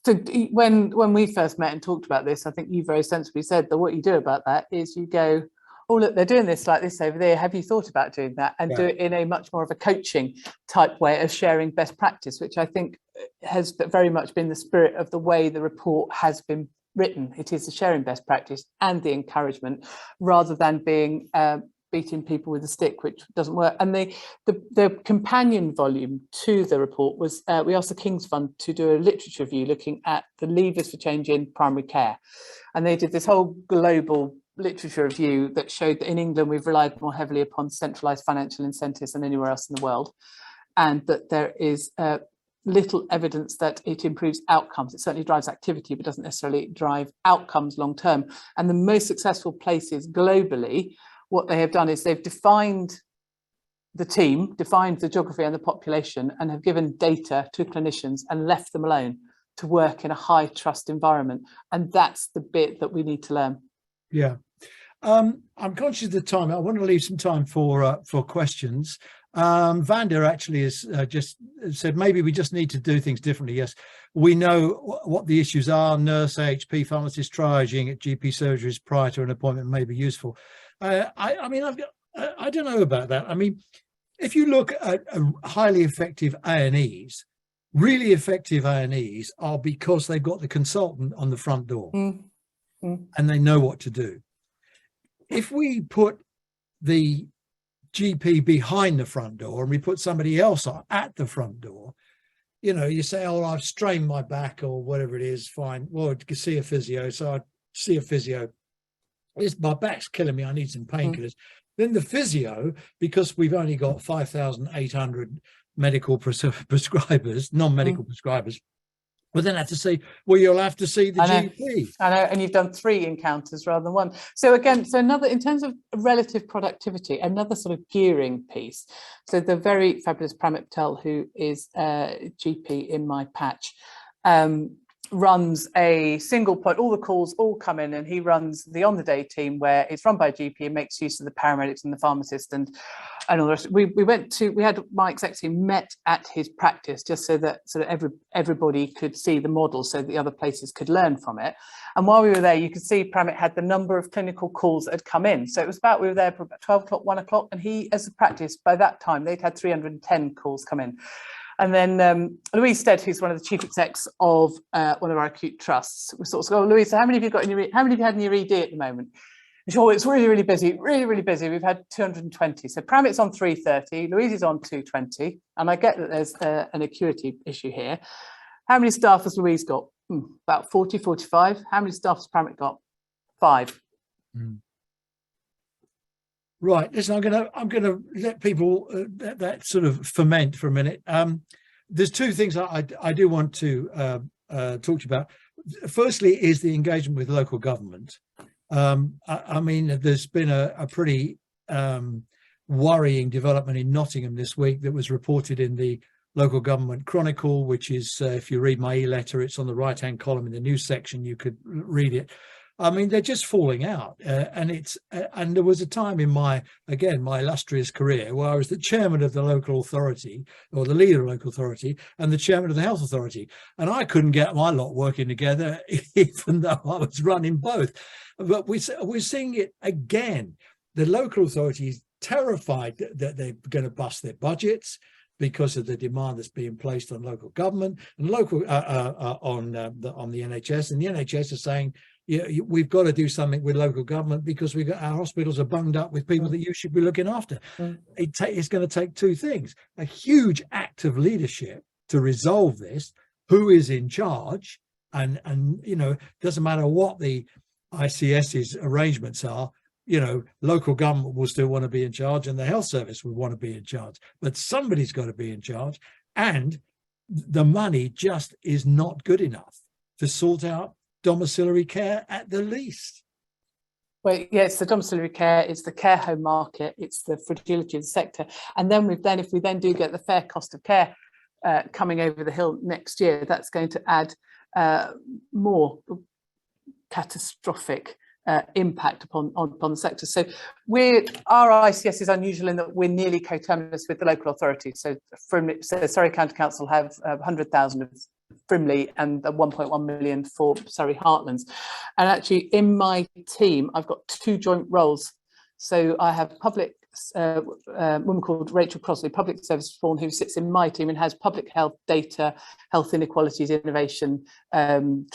S4: So when we first met and talked about this, I think you very sensibly said that what you do about that is you go, oh, look, they're doing this like this over there. Have you thought about doing that? And do it in a much more of a coaching type way of sharing best practice, which I think has very much been the spirit of the way the report has been written. It is the sharing best practice and the encouragement, rather than being beating people with a stick, which doesn't work. And the companion volume to the report was, we asked the King's Fund to do a literature review looking at the levers for change in primary care. And they did this whole global literature review that showed that in England, we've relied more heavily upon centralised financial incentives than anywhere else in the world. And that there is little evidence that it improves outcomes. It certainly drives activity, but doesn't necessarily drive outcomes long term. And the most successful places globally, what they have done is they've defined the team, defined the geography and the population, and have given data to clinicians and left them alone to work in a high trust environment. And that's the bit that we need to learn.
S1: Yeah. I'm conscious of the time. I want to leave some time for questions. Vanda actually has just said maybe we just need to do things differently. Yes, we know what the issues are. Nurse, AHP, pharmacist, triaging at GP surgeries prior to an appointment may be useful. I mean, I don't know about that. I mean, if you look at highly effective A&Es, really effective A&Es are because they've got the consultant on the front door and they know what to do. If we put the GP behind the front door and we put somebody else at the front door, you know, you say, oh, I've strained my back or whatever it is, fine. Well, you can see a physio. So I see a physio. My back's killing me. I need some painkillers. Then the physio, because we've only got 5,800 medical prescribers, non-medical prescribers, we'll then have to say, well, you'll have to see the GP. I know,
S4: and you've done 3 encounters rather than 1. So again, so another, in terms of relative productivity, another sort of gearing piece. So the very fabulous Pramit Patel, who is a GP in my patch, runs a single point, all the calls all come in, and he runs the on the day team where it's run by a GP and makes use of the paramedics and the pharmacist and all the rest. We had my exec team met at his practice just so that sort of everybody could see the model so that the other places could learn from it. And while we were there, you could see Pramit had the number of clinical calls that had come in. So it was about, we were there for about 12 o'clock, 1 o'clock, and he, as a practice, by that time, they'd had 310 calls come in. And then Louise Stead, who's one of the chief execs of one of our acute trusts, we sort of go, oh, Louise, so how many have you got in your, how many have you had in your ED at the moment? And she, oh, it's really, really busy, really, really busy. We've had 220. So Pramit's on 330, Louise is on 220. And I get that there's an acuity issue here. How many staff has Louise got? About 40, 45. How many staff has Pramit got? 5.
S1: Right. Listen, I'm gonna let people that sort of ferment for a minute. There's 2 things I do want to talk to you about. Firstly, is the engagement with local government. I mean, there's been a pretty worrying development in Nottingham this week that was reported in the Local Government Chronicle, which is, if you read my e-letter, it's on the right-hand column in the news section. You could read it. I mean, they're just falling out, and there was a time in my illustrious career where I was the chairman of the local authority, or the leader of the local authority, and the chairman of the health authority, and I couldn't get my lot working together, even though I was running both. But we're seeing it again. The local authority is terrified that they're going to bust their budgets because of the demand that's being placed on local government and local on the NHS, and the NHS is saying, yeah, we've got to do something with local government because our hospitals are bunged up with people that you should be looking after. It's going to take 2 things: a huge act of leadership to resolve this. Who is in charge? And you know, doesn't matter what the ICS's arrangements are. You know, local government will still want to be in charge, and the health service will want to be in charge. But somebody's got to be in charge, and the money just is not good enough to sort out domiciliary care at the least.
S4: Well, yeah, it's the domiciliary care, it's the care home market, it's the fragility of the sector. And then if we then do get the fair cost of care coming over the hill next year, that's going to add more catastrophic impact upon the sector. So our ICS is unusual in that we're nearly coterminous with the local authority. So Surrey County Council have 100,000 of Frimley and 1.1 million for Surrey Heartlands. And actually in my team, I've got 2 joint roles. So I have a woman called Rachel Crossley, public service reform, who sits in my team and has public health data, health inequalities, innovation, and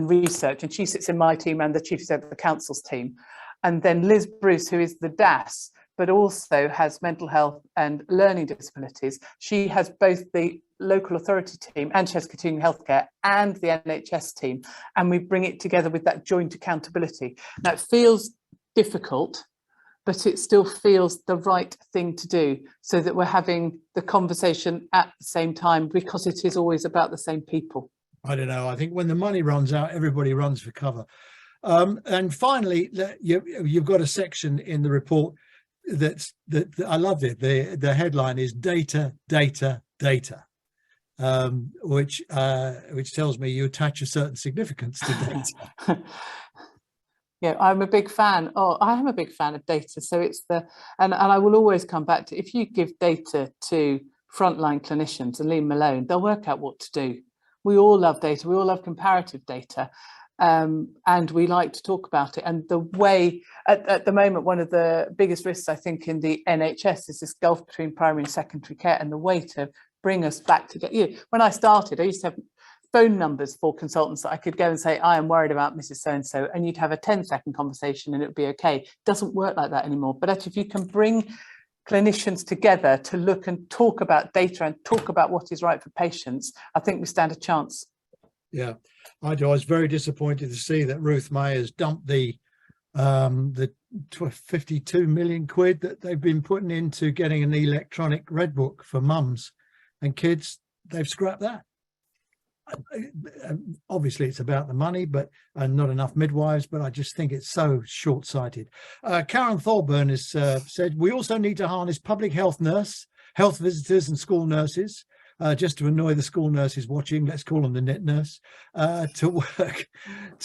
S4: research. And she sits in my team and the chief executive of the council's team. And then Liz Bruce, who is the DAS, but also has mental health and learning disabilities. She has both the local authority team and she has continuing healthcare and the NHS team, and we bring it together with that joint accountability. Now it feels difficult, but it still feels the right thing to do, so that we're having the conversation at the same time, because it is always about the same people.
S1: I don't know. I think when the money runs out, everybody runs for cover. And finally, you've got a section in the report that I loved it. The headline is data, data, data, which tells me you attach a certain significance to data.
S4: Yeah, I'm a big fan. I am a big fan of data. So it's and I will always come back to, if you give data to frontline clinicians and leave them alone, they'll work out what to do. We all love data. We all love comparative data. And we like to talk about it. And the way, at the moment, one of the biggest risks, I think, in the NHS is this gulf between primary and secondary care, and the way to bring us back together. When I started, I used to have phone numbers for consultants that I could go and say, I am worried about Mrs. So-and-so, and you'd have a 10-second conversation and it would be okay. It doesn't work like that anymore. But actually, if you can bring clinicians together to look and talk about data and talk about what is right for patients, I think we stand a chance.
S1: Yeah, I do. I was very disappointed to see that Ruth May has dumped the 52 million quid that they've been putting into getting an electronic red book for mums and kids. They've scrapped that. Obviously it's about the money, but not enough midwives, but I just think it's so short-sighted. Karen Thorburn has said, we also need to harness public health visitors and school nurses, just to annoy the school nurses watching, let's call them the net nurse, to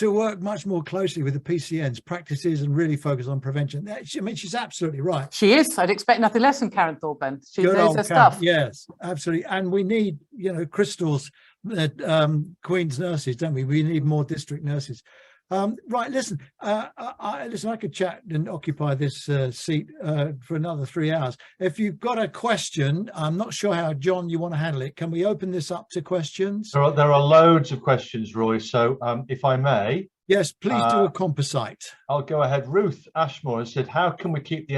S1: work much more closely with the PCNs practices and really focus on prevention. I mean, she's absolutely right.
S4: She is. I'd expect nothing less from Karen Thorburn. She knows her stuff.
S1: Yes, absolutely. And we need, Crystal's Queen's nurses, don't we? We need more district nurses. Right, listen, I could chat and occupy this seat for another 3 hours. If you've got a question, I'm not sure how, John, you want to handle it. Can we open this up to questions?
S2: There are loads of questions, Roy. So if I may.
S1: Yes, please do a composite. I'll
S2: go ahead. Ruth Ashmore has said, how can we keep the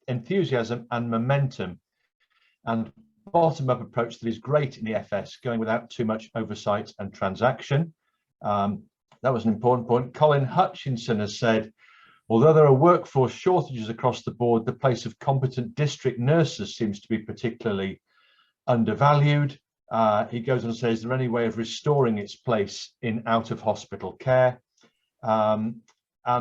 S2: enthusiasm and momentum and bottom-up approach that is great in the FS going without too much oversight and transaction? That was an important point. Colin Hutchinson has said, although there are workforce shortages across the board, the place of competent district nurses seems to be particularly undervalued. He goes on to say, is there any way of restoring its place in out-of-hospital care? And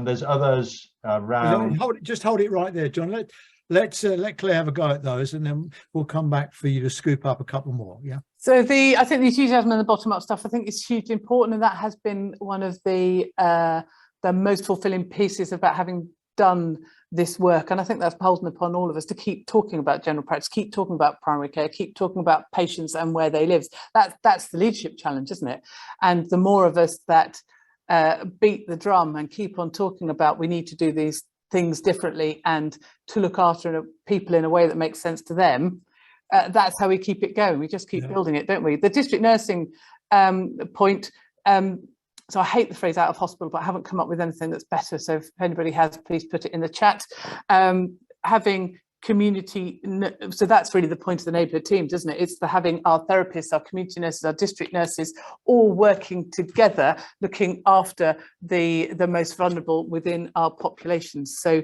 S2: there's others around.
S1: Just hold it right there, John. Let Claire have a go at those, and then we'll come back for you to scoop up a couple more. Yeah.
S4: So I think the enthusiasm and the bottom-up stuff, I think, is hugely important, and that has been one of the most fulfilling pieces about having done this work. And I think that's beholden upon all of us to keep talking about general practice, keep talking about primary care, keep talking about patients and where they live. That's the leadership challenge, isn't it? And the more of us that beat the drum and keep on talking about we need to do these things differently and to look after people in a way that makes sense to them, that's how we keep it going. We just keep building it, don't we? The district nursing point, so I hate the phrase out of hospital, but I haven't come up with anything that's better. So if anybody has, please put it in the chat. Having community, so that's really the point of the neighbourhood teams, isn't it? It's the having our therapists, our community nurses, our district nurses all working together, looking after the most vulnerable within our populations. So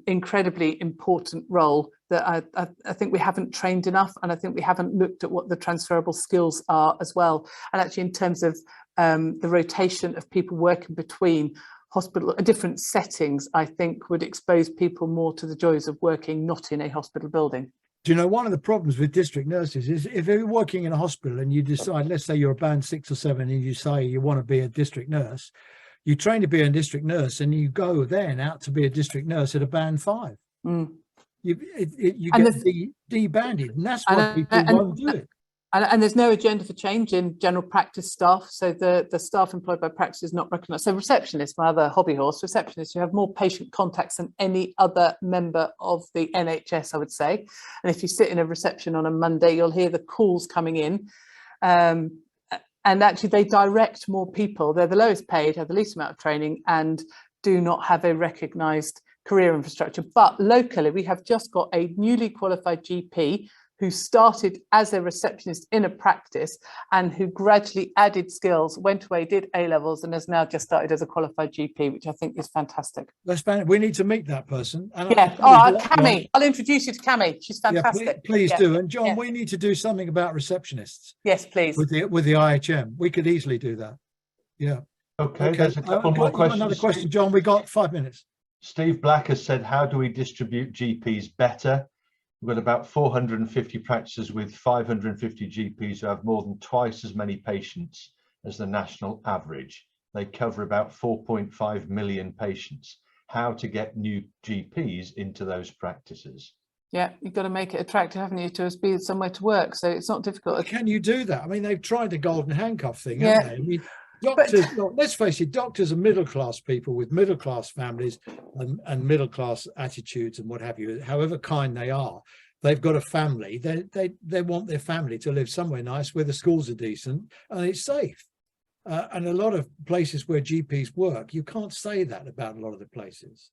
S4: incredibly important role that I think we haven't trained enough, and I think we haven't looked at what the transferable skills are as well. And actually in terms of the rotation of people working between hospital, different settings, I think would expose people more to the joys of working not in a hospital building.
S1: Do you know, one of the problems with district nurses is if you're working in a hospital and you decide, let's say you're a band 6 or 7 and you say you want to be a district nurse, you train to be a district nurse and you go then out to be a district nurse at a band 5. You get debanded, and that's why people won't do it.
S4: And there's no agenda for change in general practice staff. So the staff employed by practice is not recognised. So receptionists, my other hobby horse, receptionists, you have more patient contacts than any other member of the NHS, I would say. And if you sit in a reception on a Monday, you'll hear the calls coming in. And actually they direct more people. They're the lowest paid, have the least amount of training, and do not have a recognised career infrastructure. But locally, we have just got a newly qualified GP who started as a receptionist in a practice and who gradually added skills, went away, did A-levels, and has now just started as a qualified GP, which I think is fantastic.
S1: That's fantastic. We need to meet that person. And
S4: Yeah. Oh, Cami. I'll introduce you to Cami. She's fantastic.
S1: Yeah, please do. And John, we need to do something about receptionists.
S4: Yes, please.
S1: With the IHM. We could easily do that. Yeah.
S2: Okay. There's a couple more questions.
S1: Another question, John. We got 5 minutes.
S2: Steve Black has said, how do we distribute GPs better? We've got about 450 practices with 550 GPs who have more than twice as many patients as the national average. They cover about 4.5 million patients. How to get new GPs into those practices? Yeah,
S4: you've got to make it attractive, haven't you, to be somewhere to work. So it's not difficult.
S1: Can you do that? I mean, they've tried the golden handcuff thing, haven't they? I mean, doctors, let's face it, doctors are middle-class people with middle-class families and middle-class attitudes and what have you, however kind they are. They've got a family. They want their family to live somewhere nice where the schools are decent and it's safe. And a lot of places where GPs work, you can't say that about a lot of the places.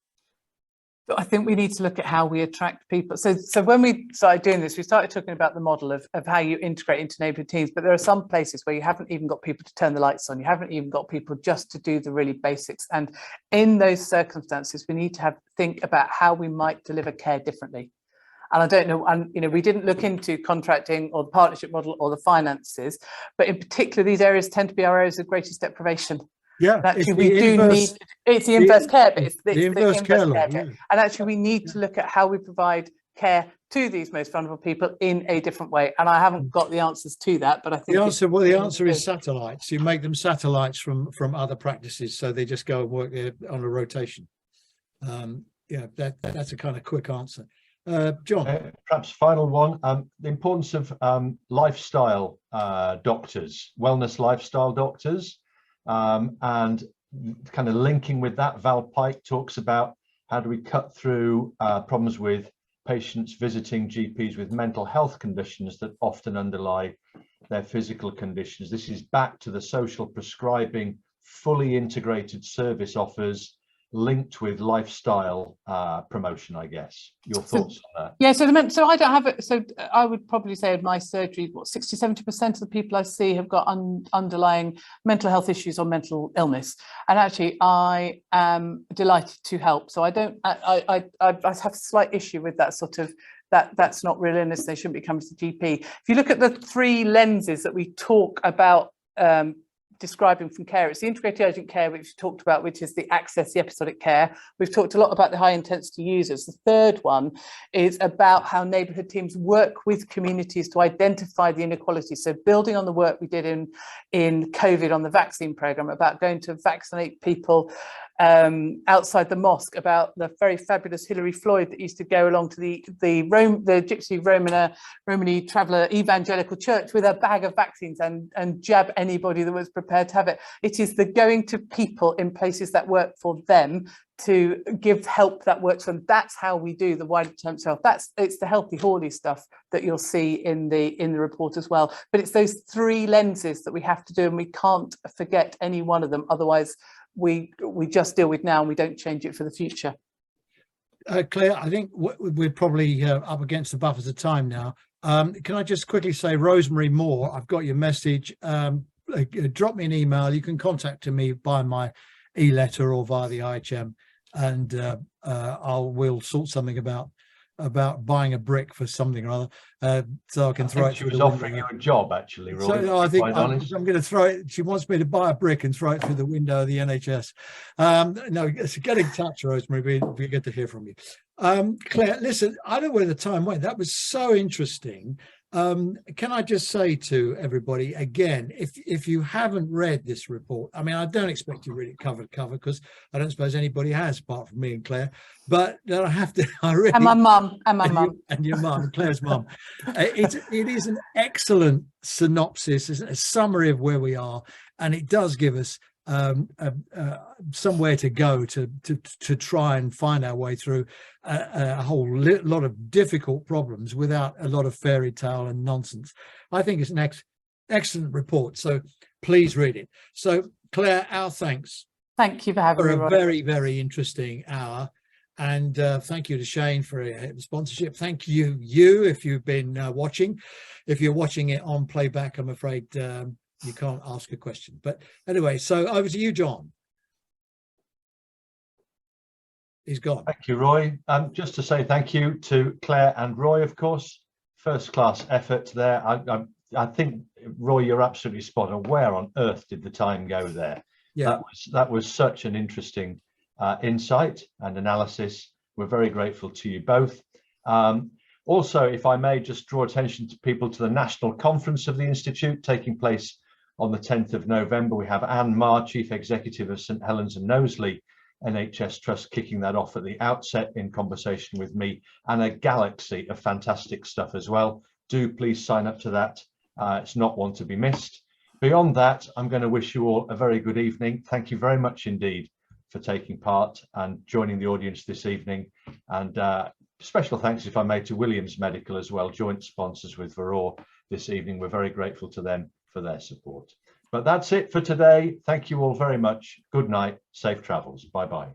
S4: I think we need to look at how we attract people. So when we started doing this, we started talking about the model of how you integrate into neighbourhood teams, but there are some places where you haven't even got people to turn the lights on. You haven't even got people just to do the really basics. And in those circumstances, we need to think about how we might deliver care differently. And I don't know, and we didn't look into contracting or the partnership model or the finances, but in particular, these areas tend to be our areas of greatest deprivation.
S1: Yeah,
S4: actually, we do need, it's the inverse care, but it's the inverse care law. Yeah. And actually, we need to look at how we provide care to these most vulnerable people in a different way. And I haven't got the answers to that, but I think
S1: the answer is satellites. You make them satellites from other practices, so they just go and work there on a rotation. Yeah, that's a kind of quick answer. John,
S2: perhaps final one. The importance of lifestyle doctors, wellness lifestyle doctors. And kind of linking with that, Val Pike talks about how do we cut through problems with patients visiting GPs with mental health conditions that often underlie their physical conditions. This is back to the social prescribing, fully integrated service offers linked with lifestyle promotion, I guess. Your thoughts on that?
S4: Yeah, so I don't have it. So I would probably say in my surgery, 60-70% of the people I see have got underlying mental health issues or mental illness. And actually, I am delighted to help. So I have a slight issue with that sort of, that's not real illness. They shouldn't be coming to the GP. If you look at the three lenses that we talk about describing from care, it's the integrated urgent care, which we talked about, which is the access, the episodic care. We've talked a lot about the high intensity users. The third one is about how neighbourhood teams work with communities to identify the inequalities. So building on the work we did in COVID on the vaccine programme about going to vaccinate people outside the mosque, about the very fabulous Hilary Floyd that used to go along to the Gypsy Romany Traveller Evangelical Church with a bag of vaccines and jab anybody that was prepared to have it. It is the going to people in places that work for them to give help that works for them. That's how we do the wider term health. It's the healthy Hawley stuff that you'll see in the report as well. But it's those three lenses that we have to do, and we can't forget any one of them. Otherwise, we just deal with now and we don't change it for the future.
S1: Claire, I think we're probably up against the buffers of time now. Can I just quickly say, Rosemary Moore, I've got your message. Drop me an email. You can contact me by my e-letter or via the IHM, and we'll sort something about buying a brick for something or other, so I can throw it through the window. She was offering you a
S2: job, actually, Roy.
S1: So no, I think I'm going to throw it. She wants me to buy a brick and throw it through the window of the NHS. No, get in touch, Rosemary. We get to hear from you. Claire, listen, I don't know where the time went. That was so interesting. Can I just say to everybody again, if you haven't read this report, I mean, I don't expect you to read it cover to cover, because I don't suppose anybody has apart from me and Claire, but I have to.
S4: And my mum.
S1: And your mum, Claire's mum. It is an excellent synopsis, a summary of where we are, and it does give us somewhere to go to try and find our way through a whole lot of difficult problems without a lot of fairy tale and nonsense. I think it's an excellent report, so please read it. So Claire, our thanks.
S4: Thank you for having me,
S1: for a very, very interesting hour. And thank you to Shane for the sponsorship. Thank you, if you've been watching. If you're watching it on playback, I'm afraid you can't ask a question. But anyway, so over to you, John. He's gone.
S2: Thank you, Roy. Just to say thank you to Claire and Roy, of course. First class effort there. I think, Roy, you're absolutely spot on. Where on earth did the time go there?
S1: Yeah,
S2: that was such an interesting insight and analysis. We're very grateful to you both. Also, if I may just draw attention to people to the national conference of the Institute taking place on the 10th of November. We have Anne Marr, Chief Executive of St Helens and Knowsley NHS Trust, kicking that off at the outset in conversation with me, and a galaxy of fantastic stuff as well. Do please sign up to that. It's not one to be missed. Beyond that, I'm going to wish you all a very good evening. Thank you very much indeed for taking part and joining the audience this evening. And special thanks, if I may, to Williams Medical as well, joint sponsors with Varroa this evening. We're very grateful to them for their support. But that's it for today. Thank you all very much. Good night. Safe travels. Bye-bye.